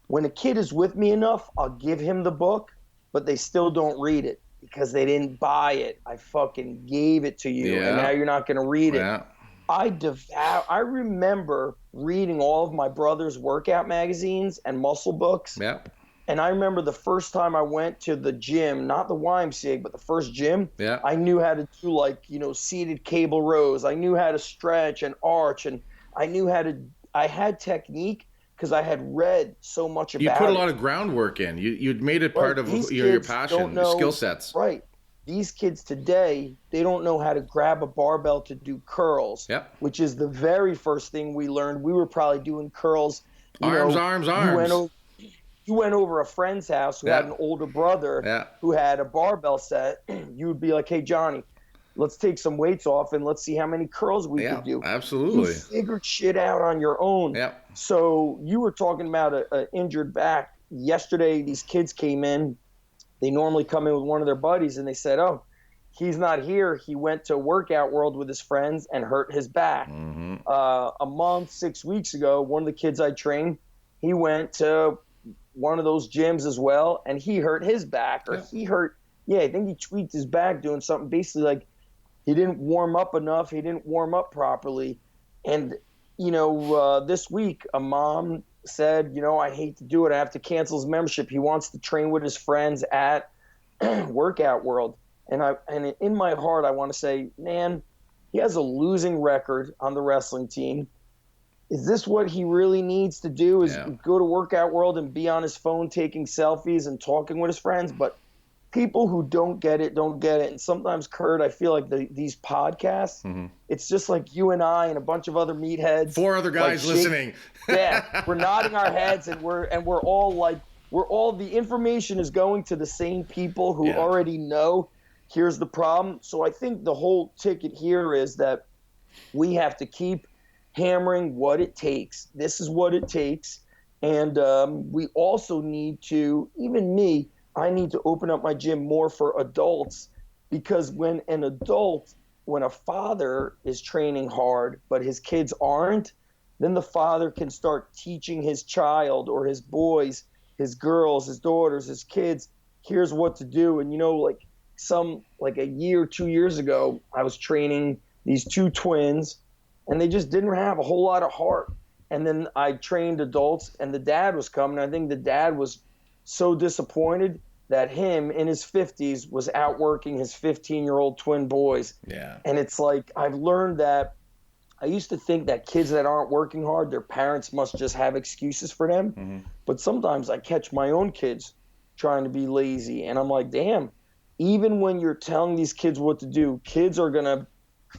When a kid is with me enough, I'll give him the book, but they still don't read it because they didn't buy it. I fucking gave it to you, and now you're not going to read it. I remember reading all of my brother's workout magazines and muscle books. Yeah. And I remember the first time I went to the gym, not the YMCA, but the first gym, I knew how to do seated cable rows. I knew how to stretch and arch, and I had technique because I had read so much about it. You put a lot of groundwork in. You'd made it part of your passion, your skill sets. Right. these kids today, they don't know how to grab a barbell to do curls, which is the very first thing we learned. We were probably doing curls. Arms. You went over a friend's house who had an older brother who had a barbell set. You would be like, hey, Johnny, let's take some weights off and let's see how many curls we could do. Absolutely. You figured shit out on your own. So you were talking about an injured back. Yesterday, these kids came in. They normally come in with one of their buddies, and they said, oh, he's not here. He went to Workout World with his friends and hurt his back. A month, 6 weeks ago, one of the kids I trained, he went to one of those gyms as well, and he hurt his back. Or I think he tweaked his back doing something. Basically, like, he didn't warm up enough. He didn't warm up properly. And, this week, a mom said, I hate to do it. I have to cancel his membership. He wants to train with his friends at Workout World. And in my heart, I want to say, man, he has a losing record on the wrestling team. Is this what he really needs to do, is go to Workout World and be on his phone taking selfies and talking with his friends? But people who don't get it, don't get it. And sometimes, Kurt, I feel like these podcasts, it's just like you and I and a bunch of other meatheads. 4 other guys listening. We're nodding our heads, and we're all the information is going to the same people who already know. Here's the problem. So I think the whole ticket here is that we have to keep hammering what it takes. This is what it takes. And we also need to, even me, I need to open up my gym more for adults, because when a father is training hard, but his kids aren't, then the father can start teaching his child or his boys, his girls, his daughters, his kids, here's what to do. And, like a year, 2 years ago, I was training these 2 twins, and they just didn't have a whole lot of heart. And then I trained adults, and the dad was coming. I think the dad was so disappointed that him in his 50s was outworking his 15-year-old twin boys. And it's like, I've learned that I used to think that kids that aren't working hard, their parents must just have excuses for them. But sometimes I catch my own kids trying to be lazy, and I'm like, damn, even when you're telling these kids what to do, kids are going to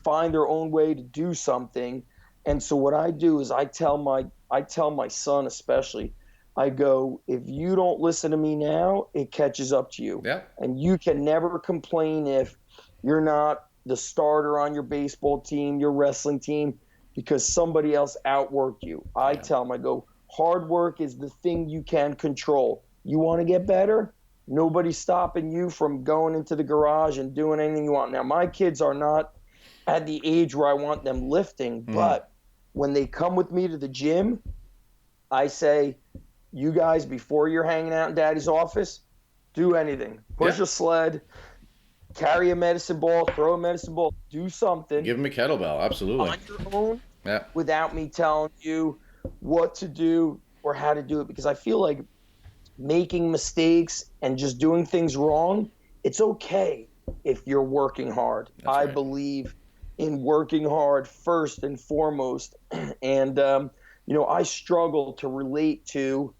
find their own way to do something. And so what I do is I tell my son especially, I go, if you don't listen to me now, it catches up to you. And you can never complain if you're not the starter on your baseball team, your wrestling team, because somebody else outworked you. I tell them, I go, hard work is the thing you can control. You want to get better? Nobody's stopping you from going into the garage and doing anything you want. Now, my kids are not at the age where I want them lifting, but when they come with me to the gym, I say, you guys, before you're hanging out in Daddy's office, do anything. Push a sled, carry a medicine ball, throw a medicine ball, do something. Give them a kettlebell, absolutely. On your own, without me telling you what to do or how to do it. Because I feel like making mistakes and just doing things wrong, it's okay if you're working hard. I believe in working hard first and foremost. And, I struggle to relate to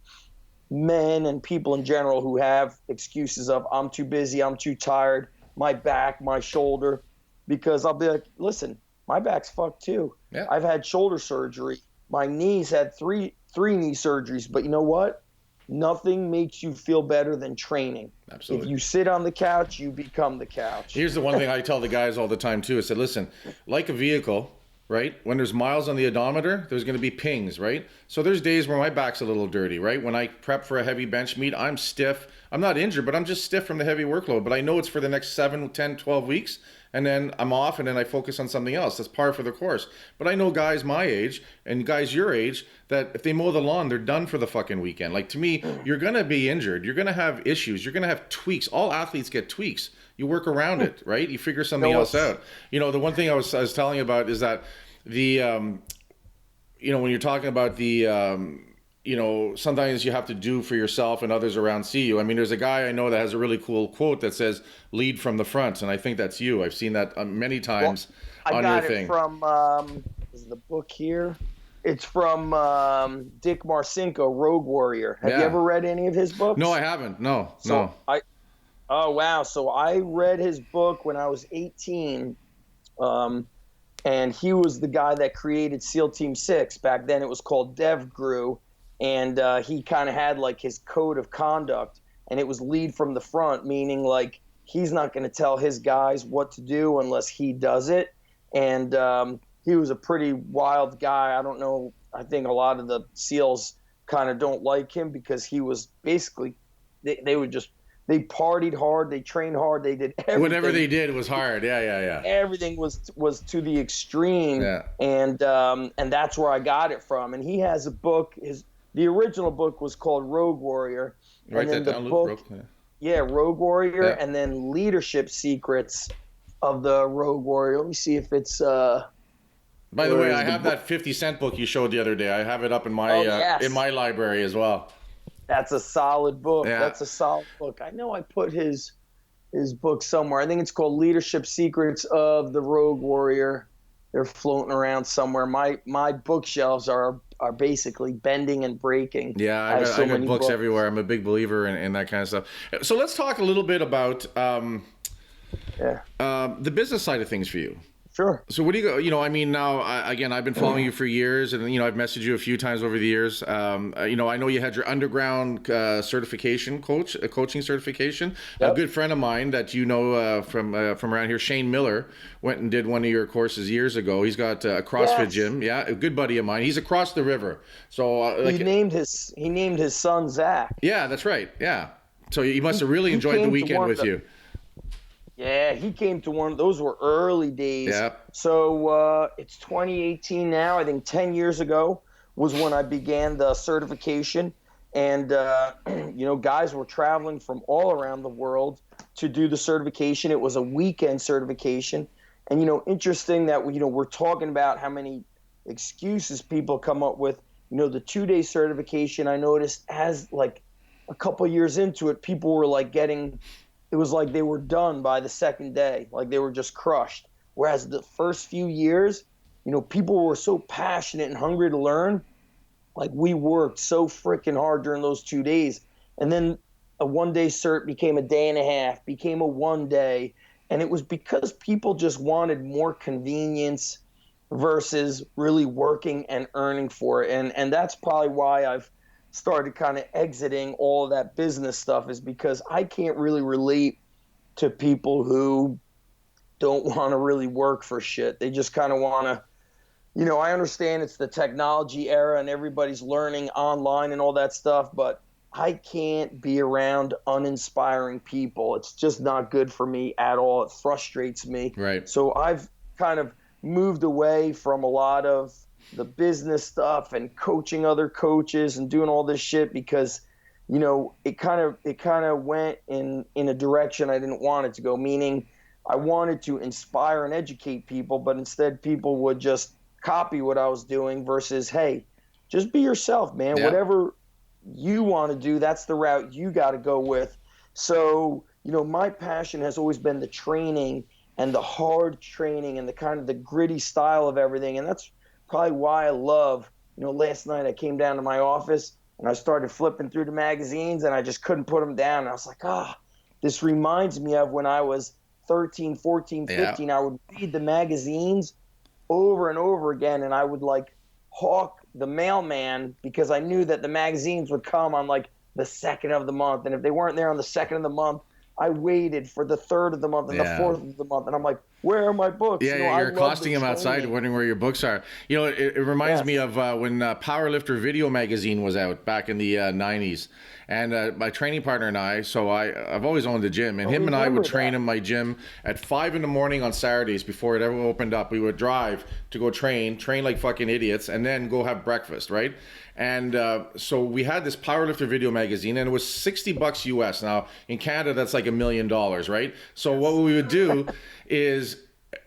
men and people in general who have excuses of, I'm too busy, I'm too tired, my back, my shoulder, because I'll be like, listen, my back's fucked too. I've had shoulder surgery. My knees had three knee surgeries, but you know what? Nothing makes you feel better than training. Absolutely. If you sit on the couch, you become the couch. Here's the one thing I tell the guys all the time too. I said, listen, like a vehicle, right? When there's miles on the odometer, there's going to be pings, right? So there's days where my back's a little dirty, right? When I prep for a heavy bench meet, I'm stiff. I'm not injured, but I'm just stiff from the heavy workload. But I know it's for the next 7, 10, 12 weeks. And then I'm off, and then I focus on something else. That's par for the course. But I know guys my age and guys your age that if they mow the lawn, they're done for the fucking weekend. Like, to me, you're going to be injured. You're going to have issues. You're going to have tweaks. All athletes get tweaks. You work around it, right? You figure something else out. The one thing I was telling you about is that the, when you're talking about the, sometimes you have to do for yourself and others around see you. I mean, there's a guy I know that has a really cool quote that says, lead from the front. And I think that's you. I've seen that many times on your thing. I got it from, is the book here? It's from Dick Marcinko, Rogue Warrior. Have you ever read any of his books? No, I haven't. No. I Oh, wow. So I read his book when I was 18. And he was the guy that created SEAL Team 6. Back then it was called DevGru. And he kind of had like his code of conduct. And it was lead from the front, meaning like he's not going to tell his guys what to do unless he does it. And he was a pretty wild guy. I don't know. I think a lot of the SEALs kind of don't like him because he was basically, they would just, they partied hard, they trained hard, they did everything. Whatever they did was hard. Yeah. Everything was to the extreme. Yeah. And that's where I got it from. And he has a book. The original book was called Rogue Warrior. Write that down, Luke. Rogue Warrior, Yeah. and then Leadership Secrets of the Rogue Warrior. Let me see if it's. By the way, I have that 50-cent book you showed the other day. I have it up in my in my library as well. That's a solid book. Yeah. That's a solid book. I know I put his book somewhere. I think it's called Leadership Secrets of the Rogue Warrior. They're floating around somewhere. My bookshelves are basically bending and breaking. Yeah, I got books everywhere. I'm a big believer in that kind of stuff. So let's talk a little bit about the business side of things for you. Sure. So what do you go? I mean, now I've been following you for years, and I've messaged you a few times over the years. I know you had your underground certification, coaching certification. Yep. A good friend of mine that from around here, Shane Miller, went and did one of your courses years ago. He's got a CrossFit gym. Yeah, a good buddy of mine. He's across the river. So he named his son Zach. Yeah, that's right. Yeah. So he must have really enjoyed the weekend with you. Yeah, he came to one. Those were early days. Yeah. So it's 2018 now. I think 10 years ago was when I began the certification. And, guys were traveling from all around the world to do the certification. It was a weekend certification. And, interesting that, we're talking about how many excuses people come up with. The 2-day certification, I noticed as like a couple years into it, people were like it was like they were done by the second day, like they were just crushed. Whereas the first few years, people were so passionate and hungry to learn. Like we worked so freaking hard during those 2 days. And then a 1-day cert became a day and a half, became a 1 day. And it was because people just wanted more convenience versus really working and earning for it. And that's probably why I've started kind of exiting all of that business stuff, is because I can't really relate to people who don't want to really work for shit. They just kind of want to, I understand it's the technology era and everybody's learning online and all that stuff, but I can't be around uninspiring people. It's just not good for me at all. It frustrates me. Right. So I've kind of moved away from a lot of the business stuff and coaching other coaches and doing all this shit because, it kind of went in a direction I didn't want it to go, meaning I wanted to inspire and educate people, but instead people would just copy what I was doing versus, hey, just be yourself, man. Yeah. Whatever you want to do, that's the route you got to go with. So, my passion has always been the training and the hard training and the kind of the gritty style of everything. And that's probably why I love, last night I came down to my office and I started flipping through the magazines and I just couldn't put them down. And I was like, this reminds me of when I was 13, 14, 15. Yeah. I would read the magazines over and over again, and I would like hawk the mailman because I knew that the magazines would come on like the 2nd of the month. And if they weren't there on the 2nd of the month, I waited for the 3rd of the month and the 4th of the month. And I'm like, where are my books? Yeah, you're accosting them outside, wondering where your books are. It reminds me of when Powerlifter Video Magazine was out back in the 90s. And my training partner and I, so I've always owned a gym, and him and I would train in my gym at 5 in the morning on Saturdays before it ever opened up. We would drive to go train like fucking idiots, and then go have breakfast, right? And so we had this Powerlifter Video Magazine, and it was $60 US. Now in Canada, that's like $1 million, right? So what we would do is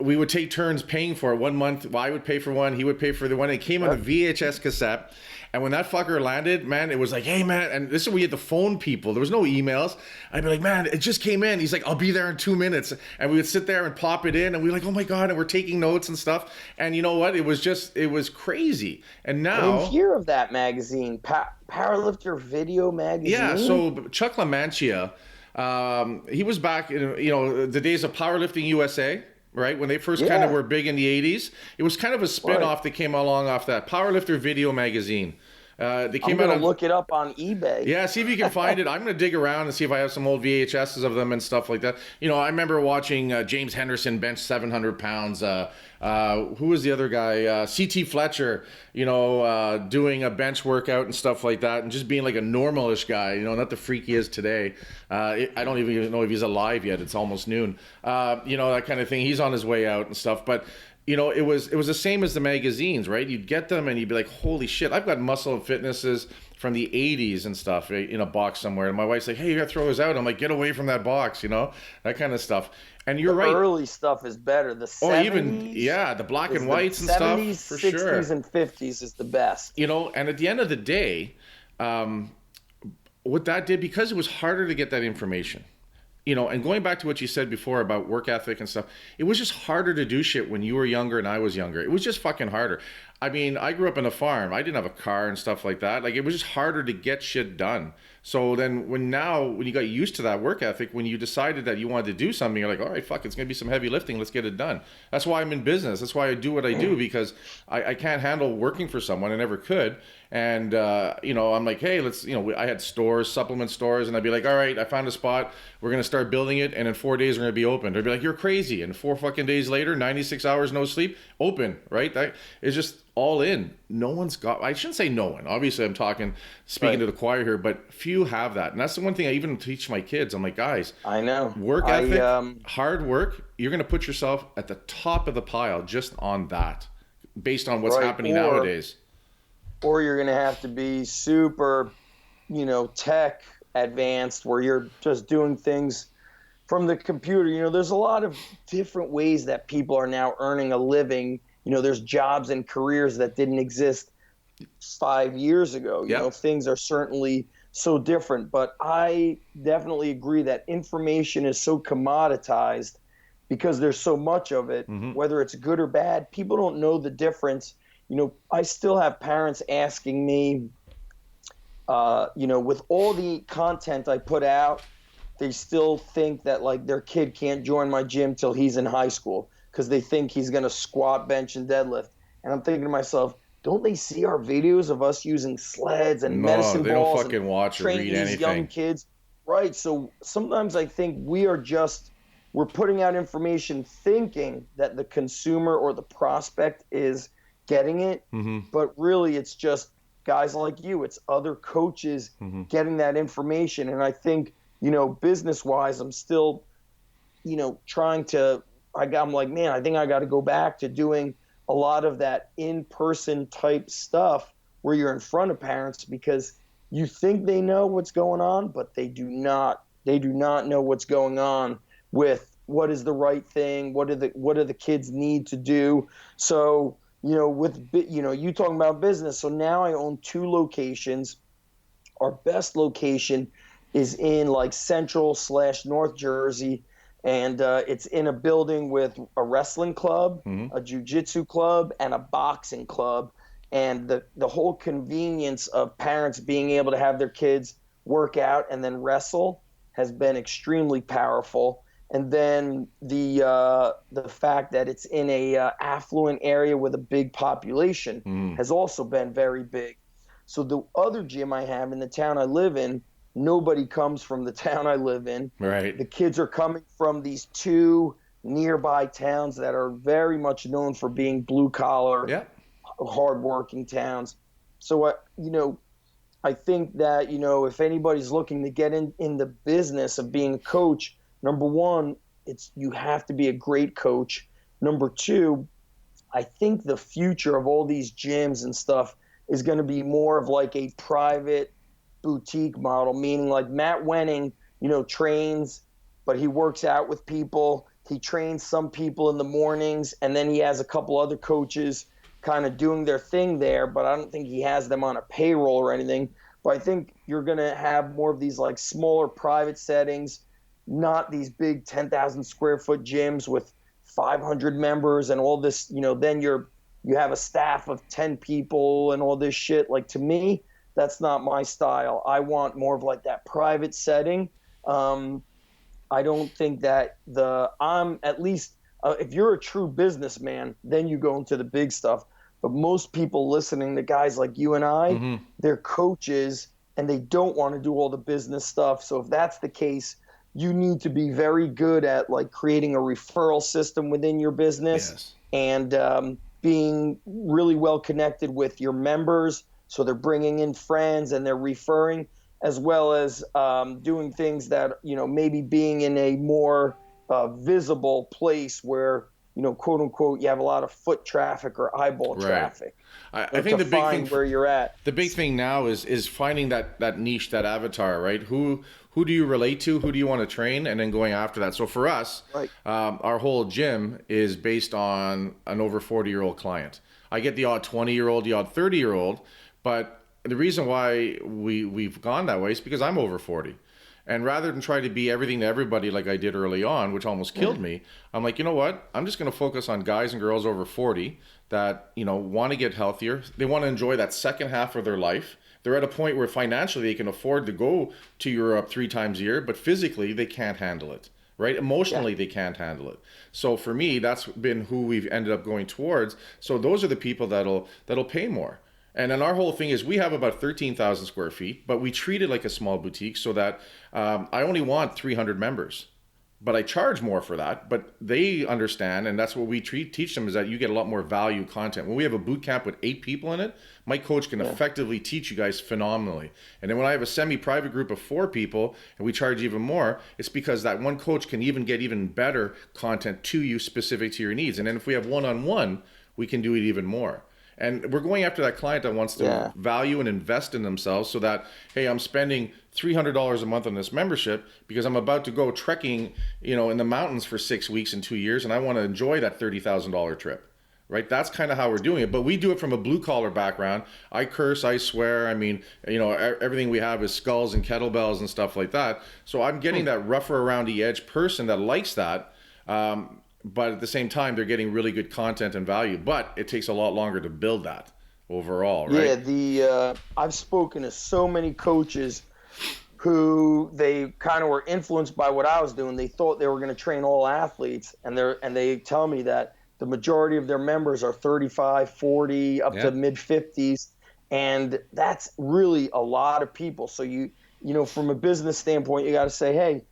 we would take turns paying for it. 1 month, I would pay for one, he would pay for the one. It came on a VHS cassette. And when that fucker landed, man, it was like, hey, man, and this is where we had to phone people. There was no emails. I'd be like, man, it just came in. He's like, I'll be there in 2 minutes. And we would sit there and pop it in, and we were like, oh my God, and we're taking notes and stuff. And you know what? It was crazy. And now... I didn't hear of that magazine, Powerlifter Video Magazine. Yeah, so Chuck LaMantia He was back in, the days of Powerlifting USA, right? When they first kind of Yeah. were big in the 80s. It was kind of a spin-off that came along off that Powerlifter video magazine. They I'm came out gonna on look it up on eBay. Yeah, see if you can find it. I'm going to dig around and see if I have some old VHSs of them and stuff like that. I remember watching James Henderson bench 700 pounds. Who was the other guy? C.T. Fletcher, doing a bench workout and stuff like that, and just being like a normalish guy, not the freak he is today. I don't even know if he's alive yet. It's almost noon. That kind of thing. He's on his way out and stuff. But it was the same as the magazines, right? You'd get them and you'd be like, holy shit, I've got Muscle and Fitnesses from the 80s and stuff in a box somewhere. And my wife's like, hey, you got to throw those out. I'm like, get away from that box, that kind of stuff. And you're right. The early stuff is better. The 70s. The black and whites and stuff, 70s, for 60s, sure. and 50s is the best. And at the end of the day, what that did, because it was harder to get that information, and going back to what you said before about work ethic and stuff, it was just harder to do shit when you were younger and I was younger. It was just fucking harder. I mean, I grew up in a farm. I didn't have a car and stuff like that. Like, it was just harder to get shit done. So then when you got used to that work ethic, when you decided that you wanted to do something, you're like, all right, fuck, it's going to be some heavy lifting. Let's get it done. That's why I'm in business. That's why I do what I do, because I can't handle working for someone. I never could. And, I'm like, hey, let's, I had stores, supplement stores, and I'd be like, all right, I found a spot. We're going to start building it. And in 4 days, we're going to be open. They'd be like, you're crazy. And 4 fucking days later, 96 hours, no sleep, open, right? That is just all in. No one's got, I shouldn't say no one. Obviously, I'm speaking to the choir here, but few have that. And that's the one thing I even teach my kids. I'm like, guys, I know. Work ethic, hard work, you're going to put yourself at the top of the pile just on that, based on what's happening nowadays. Or you're going to have to be super, tech advanced, where you're just doing things from the computer. There's a lot of different ways that people are now earning a living. There's jobs and careers that didn't exist 5 years ago. Things are certainly so different, but I definitely agree that information is so commoditized because there's so much of it, whether it's good or bad. People don't know the difference. I still have parents asking me, with all the content I put out, they still think that like their kid can't join my gym till he's in high school because they think he's going to squat, bench, and deadlift. And I'm thinking to myself, don't they see our videos of us using sleds and medicine balls? No, they don't fucking watch or read these anything. Young kids, right? So sometimes I think we're putting out information thinking that the consumer or the prospect is getting it, but really it's just guys like you. It's other coaches getting that information. And I think, business-wise, I'm still, trying to. I'm like, man, I think I got to go back to doing a lot of that in-person type stuff where you're in front of parents, because you think they know what's going on, but they do not. They do not know what's going on with what is the right thing, what do the kids need to do. So, you talking about business. So now I own 2 locations. Our best location is in like Central/North Jersey. And it's in a building with a wrestling club, a jiu-jitsu club, and a boxing club. And the whole convenience of parents being able to have their kids work out and then wrestle has been extremely powerful. And then the fact that it's in a affluent area with a big population has also been very big. So the other gym I have in the town I live in, nobody comes from the town I live in. Right. The kids are coming from these 2 nearby towns that are very much known for being blue collar, hardworking towns. So I think that if anybody's looking to get in the business of being a coach, number one, you have to be a great coach. Number 2, I think the future of all these gyms and stuff is going to be more of like a private boutique model, meaning like Matt Wenning, trains, but he works out with people. He trains some people in the mornings, and then he has a couple other coaches kind of doing their thing there, but I don't think he has them on a payroll or anything. But I think you're going to have more of these like smaller private settings, not these big 10,000 square foot gyms with 500 members and all this, then you have a staff of 10 people and all this shit. Like, to me, that's not my style. I want more of like that private setting I don't think that I'm at least, if you're a true businessman, then you go into the big stuff. But most people listening to guys like you and I, they're coaches and they don't want to do all the business stuff. So if that's the case, you need to be very good at like creating a referral system within your business. Yes. And being really well connected with your members. So they're bringing in friends and they're referring, as well as doing things that, maybe being in a more visible place where, quote unquote, you have a lot of foot traffic or eyeball traffic. I think the big thing where you're at. The big thing now is finding that niche, that avatar, right? Who do you relate to? Who do you want to train? And then going after that. So for us, right. Our whole gym is based on an over 40-year-old client. I get the odd 20-year-old, the odd 30-year-old, but the reason why we've gone that way is because I'm over 40. And rather than try to be everything to everybody like I did early on, which almost killed me, I'm like, you know what? I'm just going to focus on guys and girls over 40 that, want to get healthier. They want to enjoy that second half of their life. They're at a point where financially they can afford to go to Europe 3 times a year, but physically they can't handle it, right? Emotionally they can't handle it. So for me, that's been who we've ended up going towards. So those are the people that'll pay more. And then our whole thing is we have about 13,000 square feet, but we treat it like a small boutique so that I only want 300 members. But I charge more for that, but they understand, and that's what we teach them, is that you get a lot more value content. When we have a boot camp with 8 people in it, my coach can effectively teach you guys phenomenally. And then when I have a semi-private group of 4 people and we charge even more, it's because that one coach can even get even better content to you specific to your needs. And then if we have one-on-one, we can do it even more. And we're going after that client that wants to value and invest in themselves so that, hey, I'm spending $300 a month on this membership because I'm about to go trekking, in the mountains for 6 weeks in 2 years, and I want to enjoy that $30,000 trip, right? That's kind of how we're doing it. But we do it from a blue collar background. I curse, I swear. I mean, everything we have is skulls and kettlebells and stuff like that. So I'm getting that rougher around the edge person that likes that. But at the same time, they're getting really good content and value. But it takes a lot longer to build that overall, right? Yeah, I've spoken to so many coaches who they kind of were influenced by what I was doing. They thought they were going to train all athletes, and they tell me that the majority of their members are 35, 40, up to mid 50s, and that's really a lot of people. So from a business standpoint, you got to say, hey,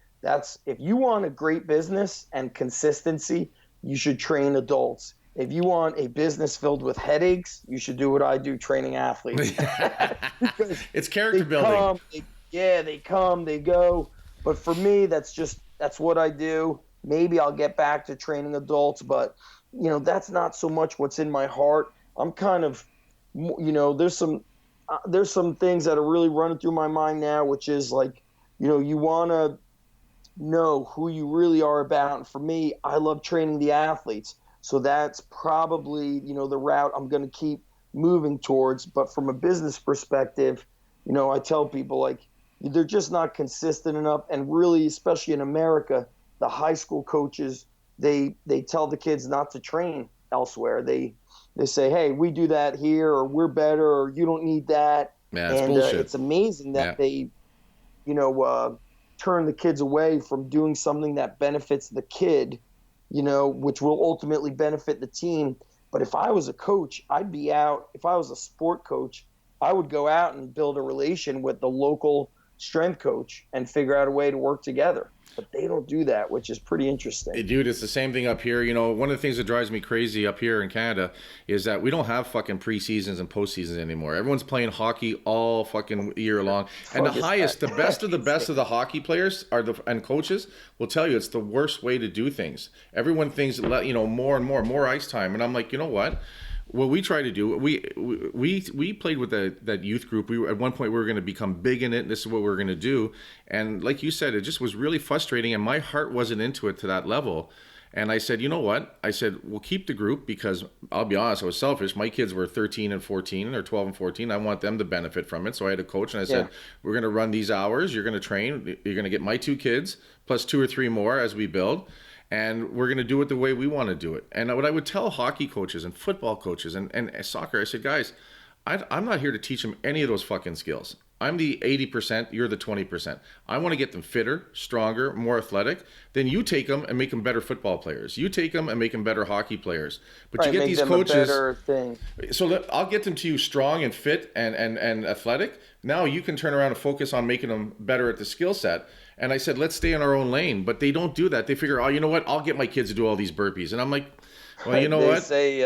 if you want a great business and consistency, you should train adults. If you want a business filled with headaches, you should do what I do, training athletes. It's character building. They come, they go. But for me, that's what I do. Maybe I'll get back to training adults, but that's not so much what's in my heart. I'm kind of, there's some things that are really running through my mind now, which is like, you want to know who you really are about. And for me, I love training the athletes. So that's probably, the route I'm going to keep moving towards. But from a business perspective, I tell people like they're just not consistent enough. And really, especially in America, the high school coaches, they tell the kids not to train elsewhere. They say, hey, we do that here, or we're better, or you don't need that. Yeah, it's bullshit. It's amazing that they, turn the kids away from doing something that benefits the kid, which will ultimately benefit the team. But if I was a coach, I'd be out. If I was a sport coach, I would go out and build a relation with the local strength coach and figure out a way to work together. But they don't do that, which is pretty interesting. Dude, it's the same thing up here. One of the things that drives me crazy up here in Canada is that we don't have fucking preseasons and postseasons anymore. Everyone's playing hockey all fucking year long. And the best of the hockey players and coaches will tell you it's the worst way to do things. Everyone thinks, more and more ice time. And I'm like, you know what? What we try to do, we played with that youth group. At one point we were going to become big in it. This is what we were going to do. And like you said, it just was really frustrating, and my heart wasn't into it to that level. And I said, you know what? I said, we'll keep the group because I'll be honest, I was selfish. My kids were 13 and 14, or 12 and 14. I want them to benefit from it. So I had a coach, and I said, we're going to run these hours. You're going to train. You're going to get my 2 kids plus 2 or 3 more as we build. And we're going to do it the way we want to do it. And what I would tell hockey coaches and football coaches and soccer, I said, guys, I'm not here to teach them any of those fucking skills. I'm the 80%, you're the 20%. I want to get them fitter, stronger, more athletic. Then you take them and make them better football players. You take them and make them better hockey players. But right, you get make these them coaches. a better thing. So I'll get them to you strong and fit and athletic. Now you can turn around and focus on making them better at the skill set. And I said, let's stay in our own lane. But they don't do that. They figure, oh, you know what? I'll get my kids to do all these burpees. And I'm like, well, you know They what? say,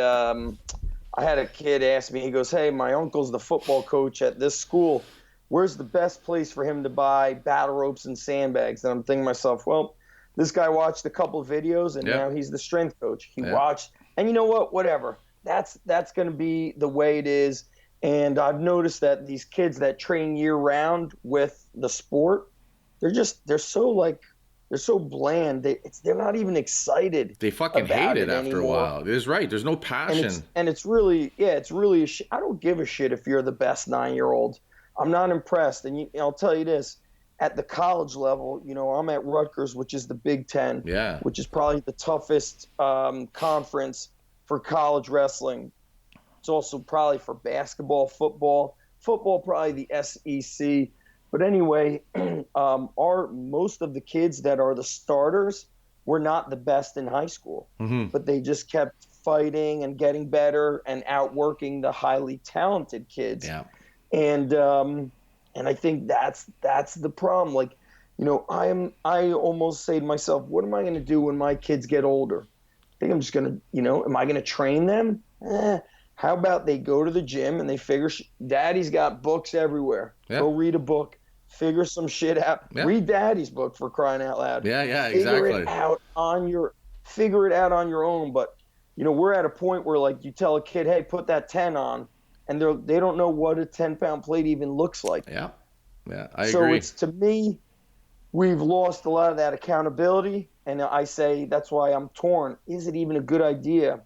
I had a kid ask me, he goes, hey, my uncle's the football coach at this school. Where's the best place for him to buy battle ropes and sandbags? And I'm thinking to myself, well, this guy watched a couple of videos, and now he's the strength coach. He watched, and you know what? Whatever. That's going to be the way it is. And I've noticed that these kids that train year round with the sport, they're so bland. They're not even excited. They fucking hate it after anymore. a while. It is right. There's no passion. And it's really I don't give a shit if you're the best 9-year-old. I'm not impressed. And I'll tell you this, at the college level, I'm at Rutgers, which is the Big Ten, which is probably the toughest conference for college wrestling. It's also probably for basketball, football, probably the SEC. But anyway, most of the kids that are the starters were not the best in high school, but they just kept fighting and getting better and outworking the highly talented kids. Yeah. And I think that's the problem. Like, I almost say to myself, what am I going to do when my kids get older? I think I'm just going to, am I going to train them? How about they go to the gym and they figure, Daddy's got books everywhere. Yeah. Go read a book, figure some shit out. Yeah. Read Daddy's book, for crying out loud. Yeah, exactly. Figure it out on your own. But, we're at a point where, like, you tell a kid, hey, put that 10 on, and they don't know what a 10-pound plate even looks like. Yeah, I agree. So it's, to me, we've lost a lot of that accountability, and I say that's why I'm torn. Is it even a good idea?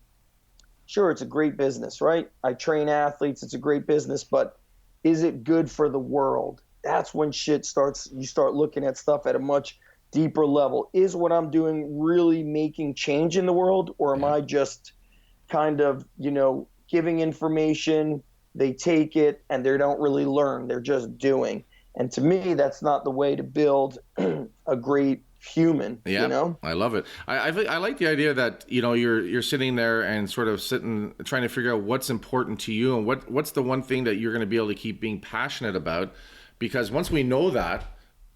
Sure, it's a great business, right? I train athletes. It's a great business, but is it good for the world? That's when you start looking at stuff at a much deeper level. Is what I'm doing really making change in the world, or am I just kind of, giving information, they take it, and they don't really learn. They're just doing. And to me, that's not the way to build a great human. I love it. I like the idea that you're sitting there and sort of trying to figure out what's important to you and what's the one thing that you're going to be able to keep being passionate about, because once we know that,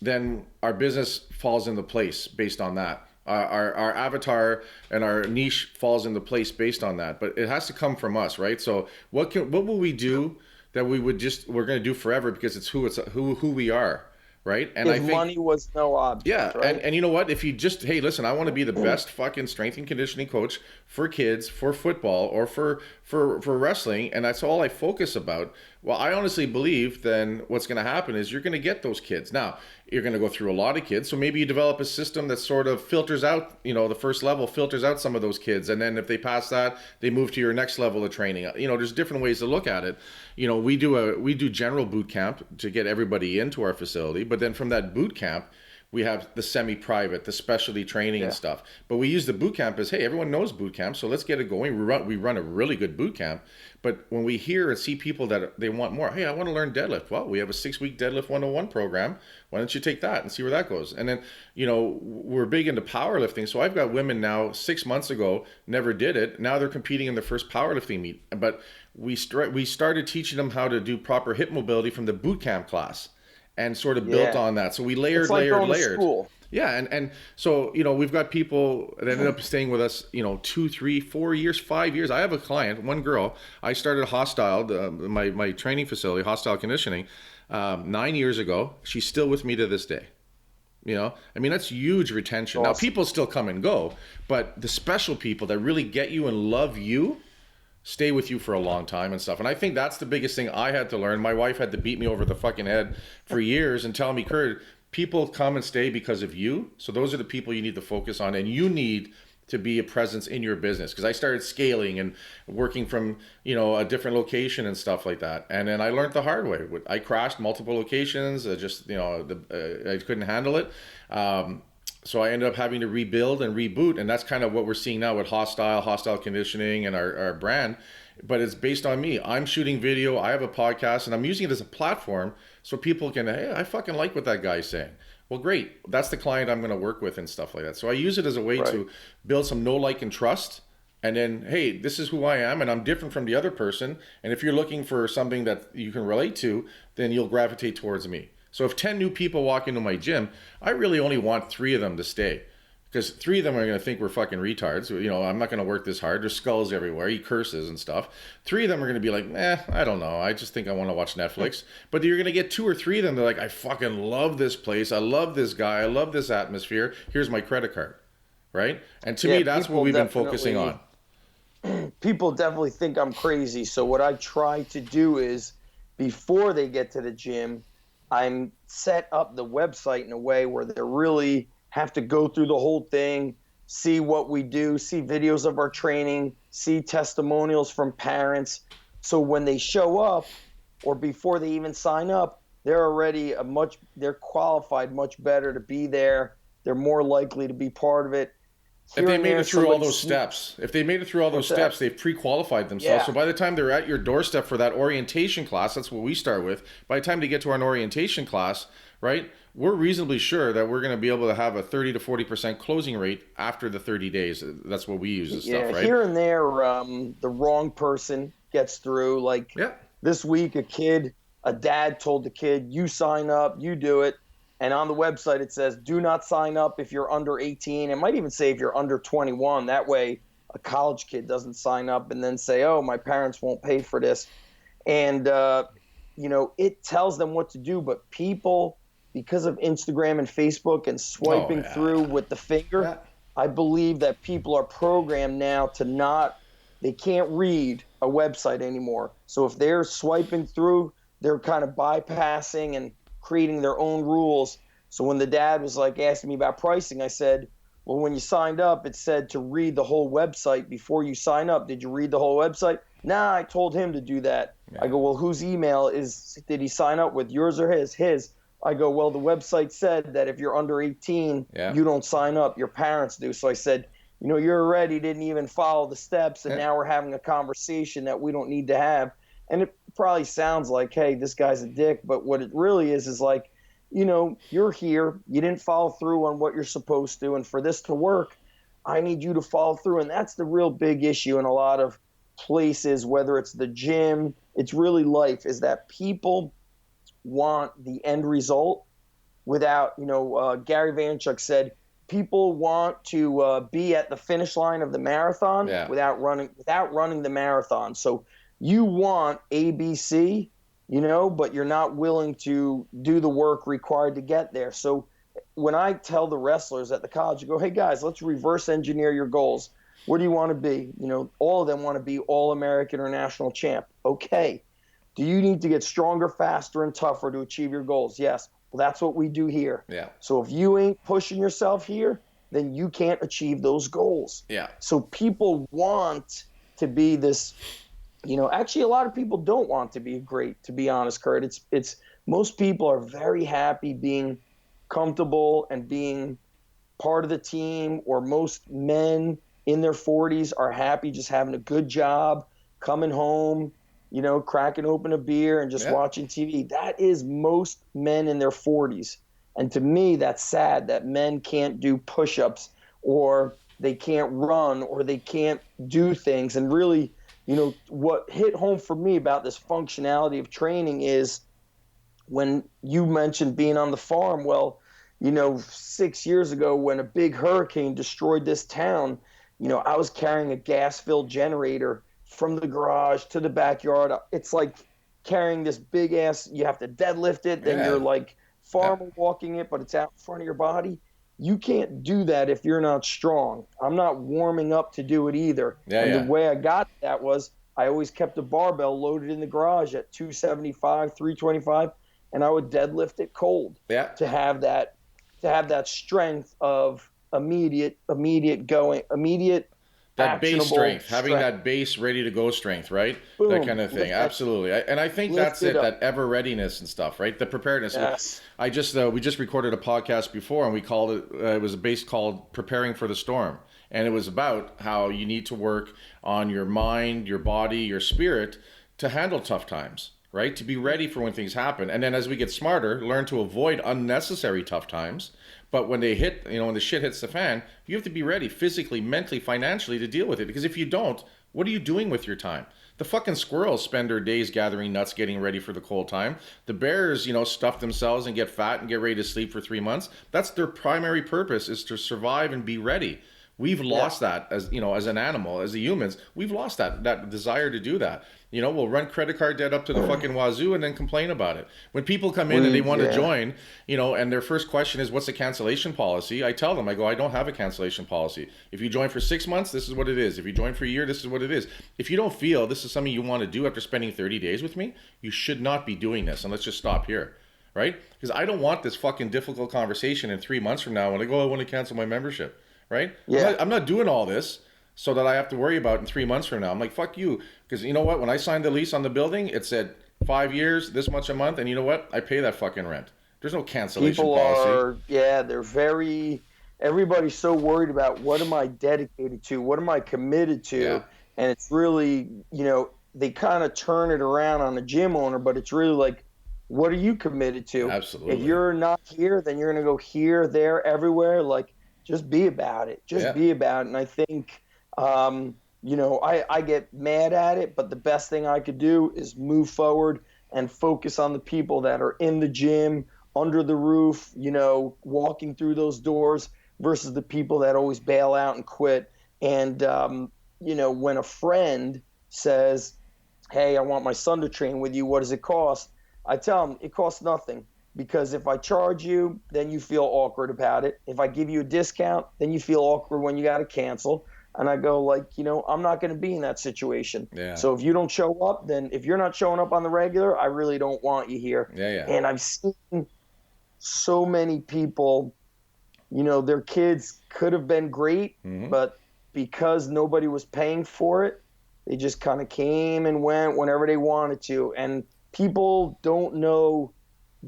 then our business falls into place based on that. Our avatar and our niche falls into place based on that, but it has to come from us, right? So what will we do that we're going to do forever, because it's who we are. Right. And if money was no object. Yeah. Right? And you know what? If you just, hey, listen, I want to be the best fucking strength and conditioning coach for kids, for football, or for wrestling, and that's all I focus about. Well, I honestly believe then what's going to happen is you're going to get those kids. Now, you're going to go through a lot of kids. So maybe you develop a system that sort of filters out, the first level filters out some of those kids. And then if they pass that, they move to your next level of training. There's different ways to look at it. We do general boot camp to get everybody into our facility. But then from that boot camp, we have the semi-private, the specialty training and stuff. But we use the boot camp as, hey, everyone knows boot camp, so let's get it going. We run a really good boot camp. But when we hear and see people that they want more, hey, I want to learn deadlift. Well, we have a 6-week deadlift 101 program. Why don't you take that and see where that goes? And then, we're big into powerlifting. So I've got women now, 6 months ago, never did it. Now they're competing in their first powerlifting meet. But we started teaching them how to do proper hip mobility from the boot camp class, and sort of built on that. So we layered. School. Yeah, and so we've got people that ended up staying with us 2, 3, 4 years, 5 years. I have a client, one girl. I started Hostile, my training facility, Hostile Conditioning, 9 years ago. She's still with me to this day. That's huge retention. Awesome. Now people still come and go, but the special people that really get you and love you stay with you for a long time and stuff. And I think that's the biggest thing I had to learn. My wife had to beat me over the fucking head for years and tell me, Kurt, people come and stay because of you. So those are the people you need to focus on, and you need to be a presence in your business. Because I started scaling and working from, a different location and stuff like that. And then I learned the hard way. I crashed multiple locations. I couldn't handle it. So I ended up having to rebuild and reboot, and that's kind of what we're seeing now with Hostile Conditioning and our brand. But it's based on me. I'm shooting video, I have a podcast, and I'm using it as a platform so people can, hey, I fucking like what that guy's saying. Well, great. That's the client I'm going to work with and stuff like that. So I use it as a way to build some know, like, and trust. And then, hey, this is who I am, and I'm different from the other person. And if you're looking for something that you can relate to, then you'll gravitate towards me. So if 10 new people walk into my gym, I really only want 3 of them to stay. Because 3 of them are going to think we're fucking retards. You know, I'm not going to work this hard. There's skulls everywhere. He curses and stuff. 3 of them are going to be like, I don't know. I just think I want to watch Netflix. But you're going to get 2 or 3 of them. They're like, I fucking love this place. I love this guy. I love this atmosphere. Here's my credit card. Right? And to me, that's what we've been focusing on. People definitely think I'm crazy. So what I try to do is, before they get to the gym, I'm set up the website in a way where they really have to go through the whole thing, see what we do, see videos of our training, see testimonials from parents. So when they show up, or before they even sign up, they're already they're qualified much better to be there. They're more likely to be part of it. If they made it through all those steps, they've pre-qualified themselves. Yeah. So by the time they're at your doorstep for that orientation class, that's what we start with. By the time they get to an orientation class, right, we're reasonably sure that we're going to be able to have a 30 to 40% closing rate after the 30 days. That's what we use as stuff, right? Here and there, the wrong person gets through. Like this week, a dad told the kid, you sign up, you do it. And on the website, it says, do not sign up if you're under 18. It might even say if you're under 21. That way, a college kid doesn't sign up and then say, oh, my parents won't pay for this. And, it tells them what to do. But people, because of Instagram and Facebook and swiping through with the finger, I believe that people are programmed now to they can't read a website anymore. So if they're swiping through, they're kind of bypassing and creating their own rules. So when the dad was like asking me about pricing, I said, well, when you signed up, it said to read the whole website before you sign up. Did you read the whole website? Nah, I told him to do that. I go, well, whose email did he sign up with, yours or his? His. I go, well, the website said that if you're under 18, you don't sign up. Your parents do. So I said, you already didn't even follow the steps, and now we're having a conversation that we don't need to have. And it probably sounds like, hey, this guy's a dick, but what it really is like, you're here, you didn't follow through on what you're supposed to, and for this to work, I need you to follow through. And that's the real big issue in a lot of places, whether it's the gym, it's really life, is that people want the end result without, Gary Vaynerchuk said, people want to be at the finish line of the marathon without running the marathon. So you want ABC, but you're not willing to do the work required to get there. So when I tell the wrestlers at the college, I go, hey guys, let's reverse engineer your goals. What do you want to be? All of them want to be All-American or national champ. Okay. Do you need to get stronger, faster, and tougher to achieve your goals? Yes. Well, that's what we do here. Yeah. So if you ain't pushing yourself here, then you can't achieve those goals. Yeah. So people want to be this. Actually, a lot of people don't want to be great, to be honest, Kurt. It's most people are very happy being comfortable and being part of the team, or most men in their 40s are happy just having a good job, coming home, cracking open a beer and just watching TV. That is most men in their 40s. And to me, that's sad that men can't do push-ups, or they can't run, or they can't do things. And really, what hit home for me about this functionality of training is when you mentioned being on the farm. Well, 6 years ago when a big hurricane destroyed this town, I was carrying a gas-filled generator from the garage to the backyard. It's like carrying this big ass, you have to deadlift it, then you're like farmer walking it, but it's out in front of your body. You can't do that if you're not strong. I'm not warming up to do it either. The way I got that was I always kept a barbell loaded in the garage at 275, 325, and I would deadlift it cold to have that strength of immediate that base strength, having that base ready to go strength, right? Boom. That kind of thing. Absolutely. And I think that's it, that ever readiness and stuff, right? The preparedness. Yes. We just recorded a podcast before, and we called it was a base called Preparing for the Storm. And it was about how you need to work on your mind, your body, your spirit to handle tough times, right? To be ready for when things happen. And then as we get smarter, learn to avoid unnecessary tough times. But when they hit, when the shit hits the fan, you have to be ready physically, mentally, financially to deal with it. Because if you don't, what are you doing with your time? The fucking squirrels spend their days gathering nuts, getting ready for the cold time. The bears, stuff themselves and get fat and get ready to sleep for 3 months. That's their primary purpose, is to survive and be ready. We've lost that as an animal, as the humans. We've lost that desire to do that. We'll run credit card debt up to the fucking wazoo and then complain about it. When people come in and they want to join, and their first question is, what's a cancellation policy? I tell them, I don't have a cancellation policy. If you join for 6 months, this is what it is. If you join for a year, this is what it is. If you don't feel this is something you want to do after spending 30 days with me, you should not be doing this. And let's just stop here. Right? Because I don't want this fucking difficult conversation in 3 months from now when I go, I want to cancel my membership. Right? Yeah. I'm not doing all this so that I have to worry about in 3 months from now. I'm like, fuck you. Because you know what? When I signed the lease on the building, it said 5 years, this much a month. And you know what? I pay that fucking rent. There's no cancellation policy. They're everybody's so worried about what am I dedicated to? What am I committed to? Yeah. And it's really, they kind of turn it around on the gym owner, but it's really like, what are you committed to? Absolutely. If you're not here, then you're going to go here, there, everywhere. Like, just be about it. Be about it. And I think, I get mad at it, but the best thing I could do is move forward and focus on the people that are in the gym, under the roof, walking through those doors versus the people that always bail out and quit. And, when a friend says, hey, I want my son to train with you, what does it cost? I tell them it costs nothing. Because if I charge you, then you feel awkward about it. If I give you a discount, then you feel awkward when you got to cancel. And I go I'm not going to be in that situation. Yeah. So if you don't show up, then if you're not showing up on the regular, I really don't want you here. Yeah. And I've seen so many people, their kids could have been great, but because nobody was paying for it, they just kind of came and went whenever they wanted to. And people don't know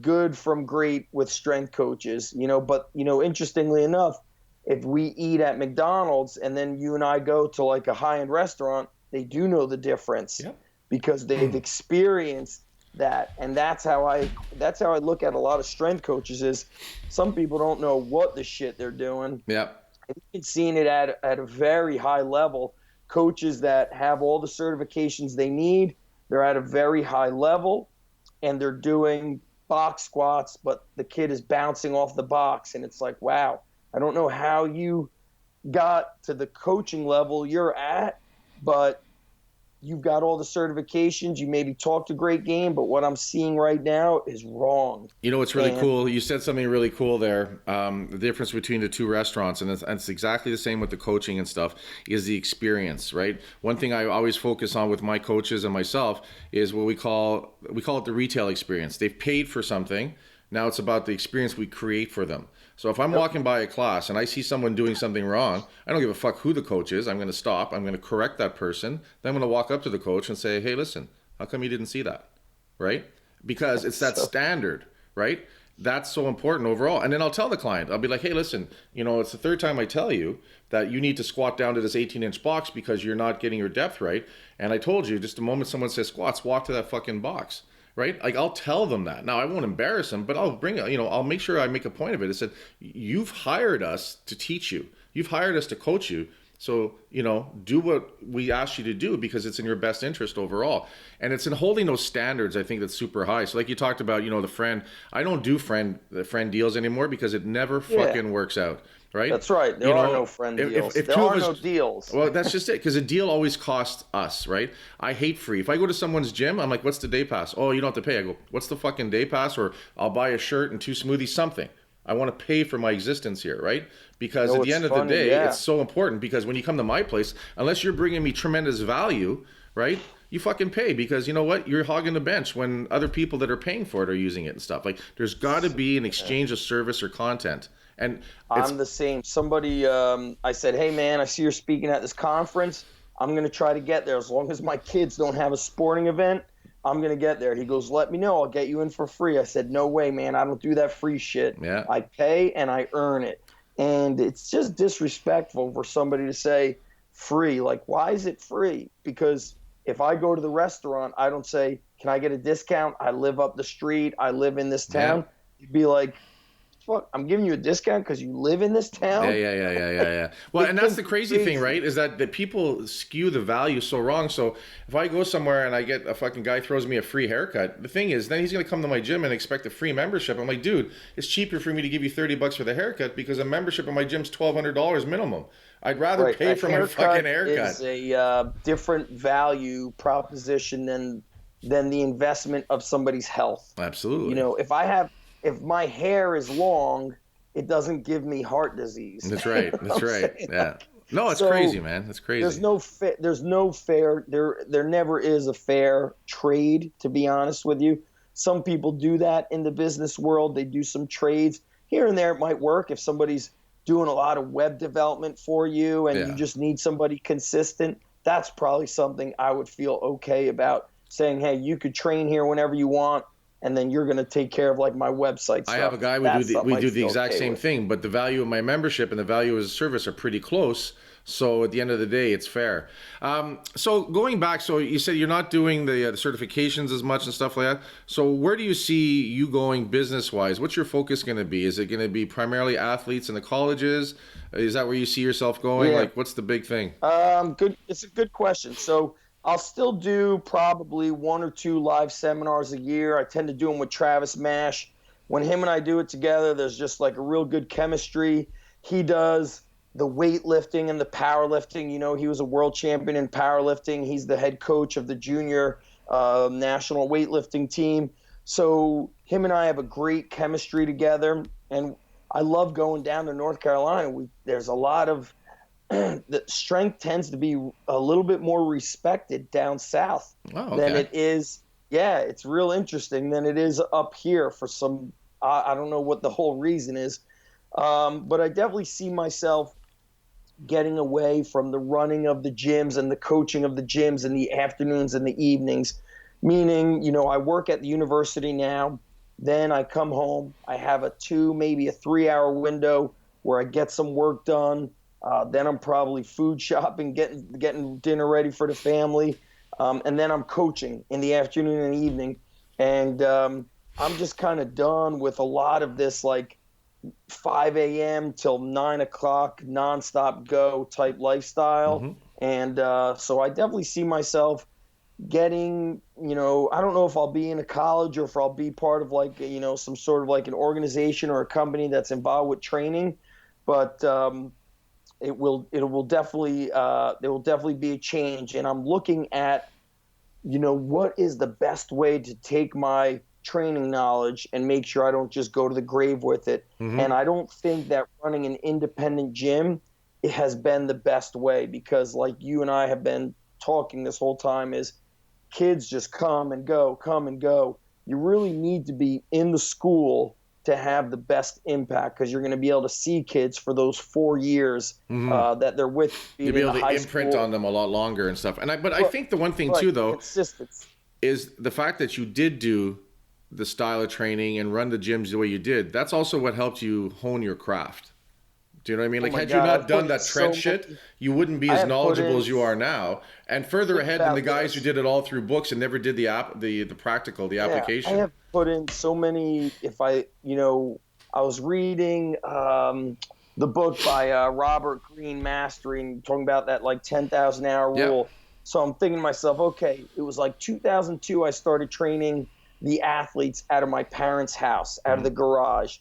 good from great with strength coaches, but interestingly enough, if we eat at McDonald's and then you and I go to like a high-end restaurant, they do know the difference because they've experienced that. And that's how I look at a lot of strength coaches is some people don't know what the shit they're doing. Yeah. And you've seen it at a very high level. Coaches that have all the certifications they need, they're at a very high level and they're doing box squats, but the kid is bouncing off the box, and it's like, wow, I don't know how you got to the coaching level you're at, but you've got all the certifications. You maybe talked a great game, but what I'm seeing right now is wrong. What's really cool? You said something really cool there. The difference between the two restaurants, and it's exactly the same with the coaching and stuff, is the experience, right? One thing I always focus on with my coaches and myself is what we call it the retail experience. They've paid for something. Now it's about the experience we create for them. So if I'm walking by a class and I see someone doing something wrong, I don't give a fuck who the coach is. I'm going to stop. I'm going to correct that person. Then I'm going to walk up to the coach and say, hey, listen, how come you didn't see that? Right? Because it's that standard, right? That's so important overall. And then I'll tell the client, I'll be like, hey, listen, it's the third time I tell you that you need to squat down to this 18-inch box because you're not getting your depth right. And I told you, just the moment someone says squats, walk to that fucking box. Right? Like, I'll tell them that. Now, I won't embarrass them, but I'll bring it, I'll make sure I make a point of it. I said, you've hired us to teach you. You've hired us to coach you. So, do what we asked you to do because it's in your best interest overall. And it's in holding those standards, I think, that's super high. So like you talked about, the friend, I don't do friend deals anymore because it never fucking works out. Right? That's right. There are no friend deals. There are no deals. Well, that's just it. Because a deal always costs us, right? I hate free. If I go to someone's gym, I'm like, what's the day pass? Oh, you don't have to pay. I go, what's the fucking day pass? Or I'll buy a shirt and 2 smoothies, something. I want to pay for my existence here, right? Because at the end of the day, it's so important. Because when you come to my place, unless you're bringing me tremendous value, right? You fucking pay because you know what? You're hogging the bench when other people that are paying for it are using it and stuff. Like, there's got to be an exchange of service or content. And I'm the same. Somebody, I said, hey, man, I see you're speaking at this conference. I'm going to try to get there. As long as my kids don't have a sporting event, I'm going to get there. He goes, let me know. I'll get you in for free. I said, no way, man. I don't do that free shit. Yeah. I pay and I earn it. And it's just disrespectful for somebody to say free. Like, why is it free? Because if I go to the restaurant, I don't say, can I get a discount? I live up the street. I live in this Yeah. town. You'd be like, fuck, I'm giving you a discount because you live in this town? Yeah. Well, and that's the crazy thing, right? Is that people skew the value so wrong. So if I go somewhere and I get a fucking guy throws me a free haircut, the thing is, then he's going to come to my gym and expect a free membership. I'm like, dude, it's cheaper for me to give you $30 for the haircut because a membership in my gym's $1,200 minimum. I'd rather pay for my fucking haircut. It's a different value proposition than the investment of somebody's health. Absolutely. You know, if my hair is long, it doesn't give me heart disease. That's right. That's right. Yeah. No, it's crazy, man. It's crazy. There's no fair. There never is a fair trade, to be honest with you. Some people do that in the business world. They do some trades here and there. It might work if somebody's doing a lot of web development for you and you just need somebody consistent. That's probably something I would feel okay about saying, hey, you could train here whenever you want, and then you're going to take care of like my website stuff. I have a guy, we do the exact same thing, but the value of my membership and the value of his service are pretty close. So at the end of the day, it's fair. So going back, so you said you're not doing the certifications as much and stuff like that. So where do you see you going business-wise? What's your focus going to be? Is it going to be primarily athletes in the colleges? Is that where you see yourself going? Yeah. Like, what's the big thing? Good. It's a good question. So I'll still do probably 1 or 2 live seminars a year. I tend to do them with Travis Mash. When him and I do it together, there's just like a real good chemistry. He does the weightlifting and the powerlifting. You know, he was a world champion in powerlifting. He's the head coach of the junior national weightlifting team. So him and I have a great chemistry together. And I love going down to North Carolina. There's a lot of the strength tends to be a little bit more respected down south than it is. Yeah, it's real interesting than it is up here for some, I don't know what the whole reason is. But I definitely see myself getting away from the running of the gyms and the coaching of the gyms in the afternoons and the evenings, meaning, you know, I work at the university now, then I come home, I have a 2, maybe a 3-hour window where I get some work done. Then I'm probably food shopping, getting dinner ready for the family. And then I'm coaching in the afternoon and evening. And I'm just kind of done with a lot of this like 5 a.m. till 9 o'clock nonstop go type lifestyle. Mm-hmm. And so I definitely see myself getting, you know, I don't know if I'll be in a college or if I'll be part of like, you know, some sort of like an organization or a company that's involved with training. But it will definitely there will definitely be a change. And I'm looking at, you know, what is the best way to take my training knowledge and make sure I don't just go to the grave with it. Mm-hmm. And I don't think that running an independent gym, it has been the best way, because like you and I have been talking this whole time, is kids just come and go. You really need to be in the school to have the best impact, because you're going to be able to see kids for those 4 years that they're with. You'll be able to imprint on them a lot longer and stuff. But I think the one thing too, though, is the fact that you did do the style of training and run the gyms the way you did. That's also what helped you hone your craft. Do you know what I mean? Like, had you not done that trench shit, you wouldn't be as knowledgeable as you are now, and further ahead than the guys who did it all through books and never did the practical, the application. I have put in so many. I was reading the book by Robert Greene, Mastering, talking about that like 10,000 hour rule. Yep. So I'm thinking to myself, okay, it was like 2002. I started training the athletes out of my parents' house, out of the garage,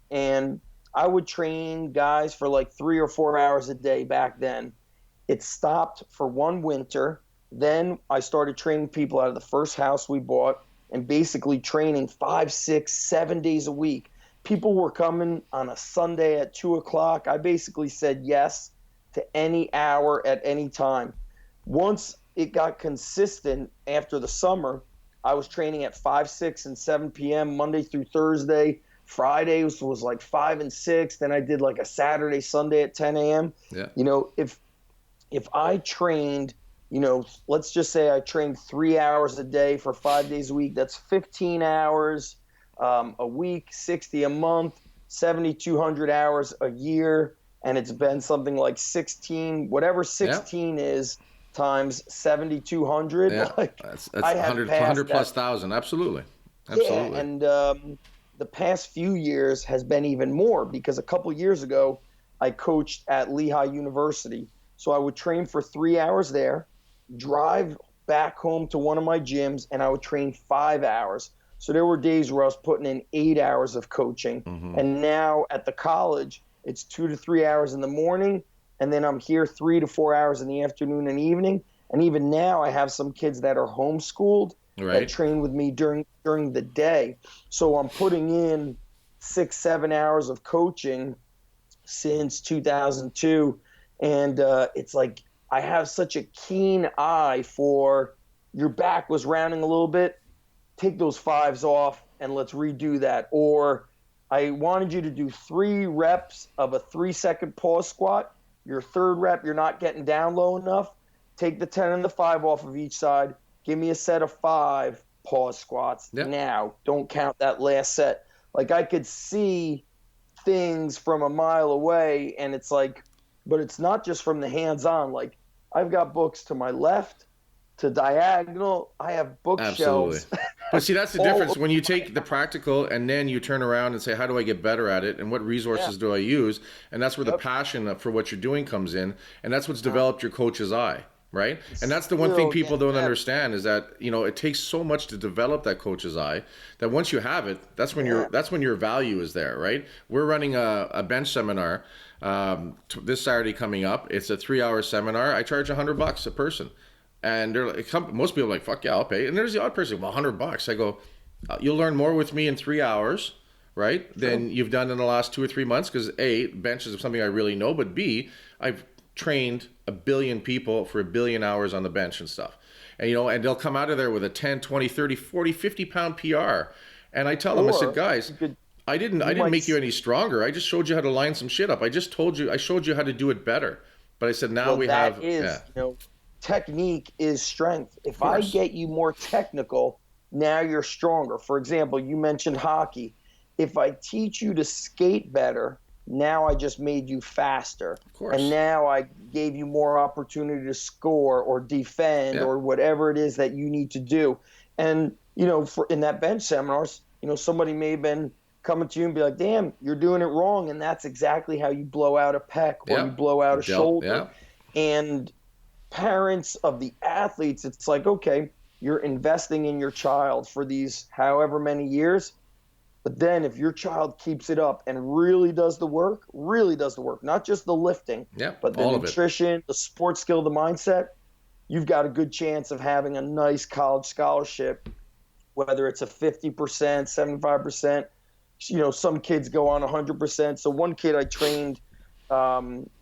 and I would train guys for like 3 or 4 hours a day back then. It stopped for one winter. Then I started training people out of the first house we bought, and basically training 5, 6, 7 days a week. People were coming on a Sunday at 2 o'clock. I basically said yes to any hour at any time. Once it got consistent after the summer, I was training at 5, 6, and 7 p.m. Monday through Thursday. Fridays was like 5 and 6. Then I did like a Saturday, Sunday at 10 a.m. Yeah. You know, if I trained, you know, let's just say I trained 3 hours a day for 5 days a week, that's 15 hours a week, 60 a month, 7,200 hours a year. And it's been something like 16, whatever 16 is times 7,200. Yeah, Like that's I have 100 passed plus that. thousand. Absolutely. Yeah, Absolutely. and the past few years has been even more because a couple years ago I coached at Lehigh University. So I would train for 3 hours there, drive back home to one of my gyms, and I would train 5 hours. So there were days where I was putting in 8 hours of coaching. Hmm. And now at the college, it's 2 to 3 hours in the morning, and then I'm here 3 to 4 hours in the afternoon and evening. And even now, I have some kids that are homeschooled that Right. train with me during the day. So I'm putting in 6, 7 hours of coaching since 2002, and it's like I have such a keen eye for your back was rounding a little bit. Take those fives off and let's redo that. Or I wanted you to do 3 reps of a 3-second pause squat. Your third rep, you're not getting down low enough. Take the 10 and the 5 off of each side. Give me a set of 5 pause squats Yep. now. Don't count that last set. Like I could see things from a mile away, and it's like, but it's not just from the hands on. Like I've got books to my left, to diagonal. I have Absolutely. bookshelves. But see, that's the all difference over. when you take the practical and then you turn around and say, how do I get better at it? And what resources Yeah. do I use? And that's where the Yep. passion for what you're doing comes in. And that's what's developed your coach's eye, right? And that's the one thing Still people getting don't better. understand is that, it takes so much to develop that coach's eye that once you have it, that's when your value is there, right? We're running a bench seminar this Saturday coming up. It's a 3-hour seminar. I charge $100 a person. And they're like, most people are like, fuck yeah, I'll pay. And there's the odd person, well, $100. I go, you'll learn more with me in 3 hours, right, than you've done in the last 2 or 3 months. Because A, bench is something I really know. But B, I've trained 1 billion people for 1 billion hours on the bench and stuff. And, and they'll come out of there with a 10, 20, 30, 40, 50-pound PR. And I tell them, I said, guys, I didn't make you any stronger. I just showed you how to line some shit up. I showed you how to do it better. But I said, now we have. Technique is strength. If I get you more technical, now you're stronger. For example, you mentioned hockey. If I teach you to skate better, now I just made you faster. Of course. And now I gave you more opportunity to score or defend or whatever it is that you need to do. And, for in that bench seminars, somebody may have been coming to you and be like, damn, you're doing it wrong. And that's exactly how you blow out a pec or you blow out a shoulder. And parents of the athletes, it's like, okay, you're investing in your child for these however many years. But then if your child keeps it up and really does the work, not just the lifting, but the nutrition, the sports skill, the mindset, you've got a good chance of having a nice college scholarship, whether it's a 50%, 75%. Some kids go on 100%. So one kid I trained,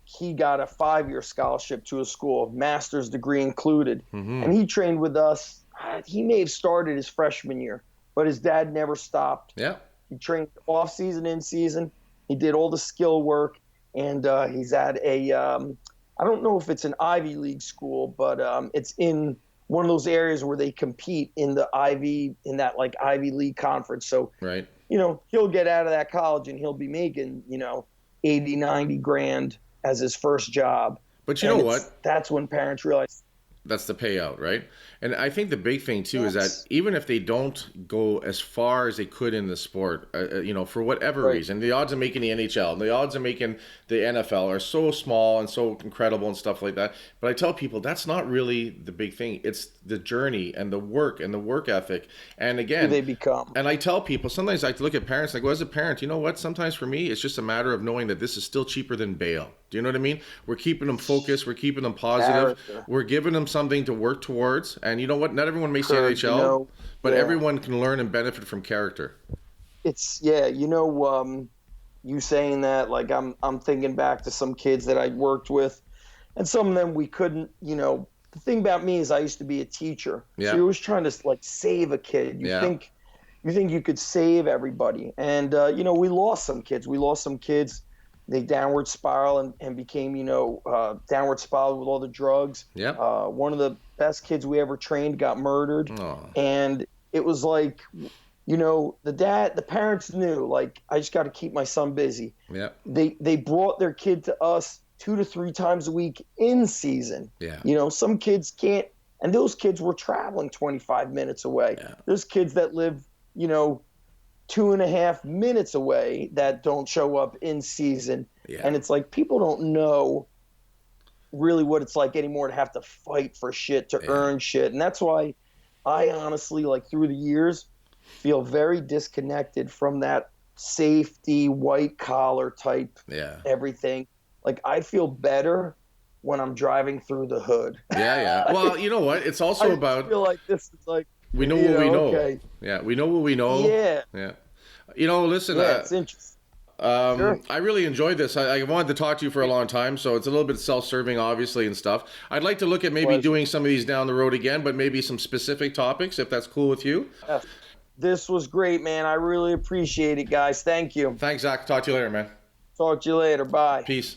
he got a 5-year scholarship to a school, master's degree included. Mm-hmm. And he trained with us. He may have started his freshman year, but his dad never stopped. Yeah. He trained off season, in season. He did all the skill work. And he's at I don't know if it's an Ivy League school, but it's in one of those areas where they compete in that Ivy League conference. So, he'll get out of that college and he'll be making, 80, 90 grand as his first job. But you know what? That's when parents realize. That's the payout, right? And I think the big thing, too, is that even if they don't go as far as they could in the sport, for whatever reason, the odds of making the NHL and the odds of making the NFL are so small and so incredible and stuff like that. But I tell people that's not really the big thing. It's the journey and the work ethic. And again, who they become. And I tell people, sometimes I look at parents, I go, as a parent, you know what? Sometimes for me, it's just a matter of knowing that this is still cheaper than bail. Do you know what I mean? We're keeping them focused. We're keeping them positive. We're giving them something to work towards. And you know what? Not everyone makes the NHL, but everyone can learn and benefit from character. It's you saying that, like I'm thinking back to some kids that I worked with, and some of them we couldn't. The thing about me is I used to be a teacher, so you're always trying to save a kid. You think you could save everybody, and we lost some kids. They downward spiral and became, downward spiral with all the drugs. Yeah. One of the best kids we ever trained got murdered. Oh. And it was like, the parents knew, like, I just got to keep my son busy. Yeah. They brought their kid to us 2 to 3 times a week in season. Yeah. You know, some kids can't, and those kids were traveling 25 minutes away. Yeah. There's kids that live, you know, 2.5 minutes away that don't show up in season. Yeah. And it's like, people don't know really what it's like anymore to have to fight for shit, to earn shit. And that's why I honestly, like, through the years, feel very disconnected from that safety, white collar type everything. Like, I feel better when I'm driving through the hood. Yeah. Well, you know what? It's also about, I feel like this is like, we know what we know. Okay. Yeah, we know what we know. Yeah. You know, listen, it's interesting. Sure. I really enjoyed this. I wanted to talk to you for a long time, so it's a little bit self-serving, obviously, and stuff. I'd like to look at maybe doing some of these down the road again, but maybe some specific topics, if that's cool with you. Yes. This was great, man. I really appreciate it, guys. Thank you. Thanks, Zach. Talk to you later, man. Talk to you later. Bye. Peace.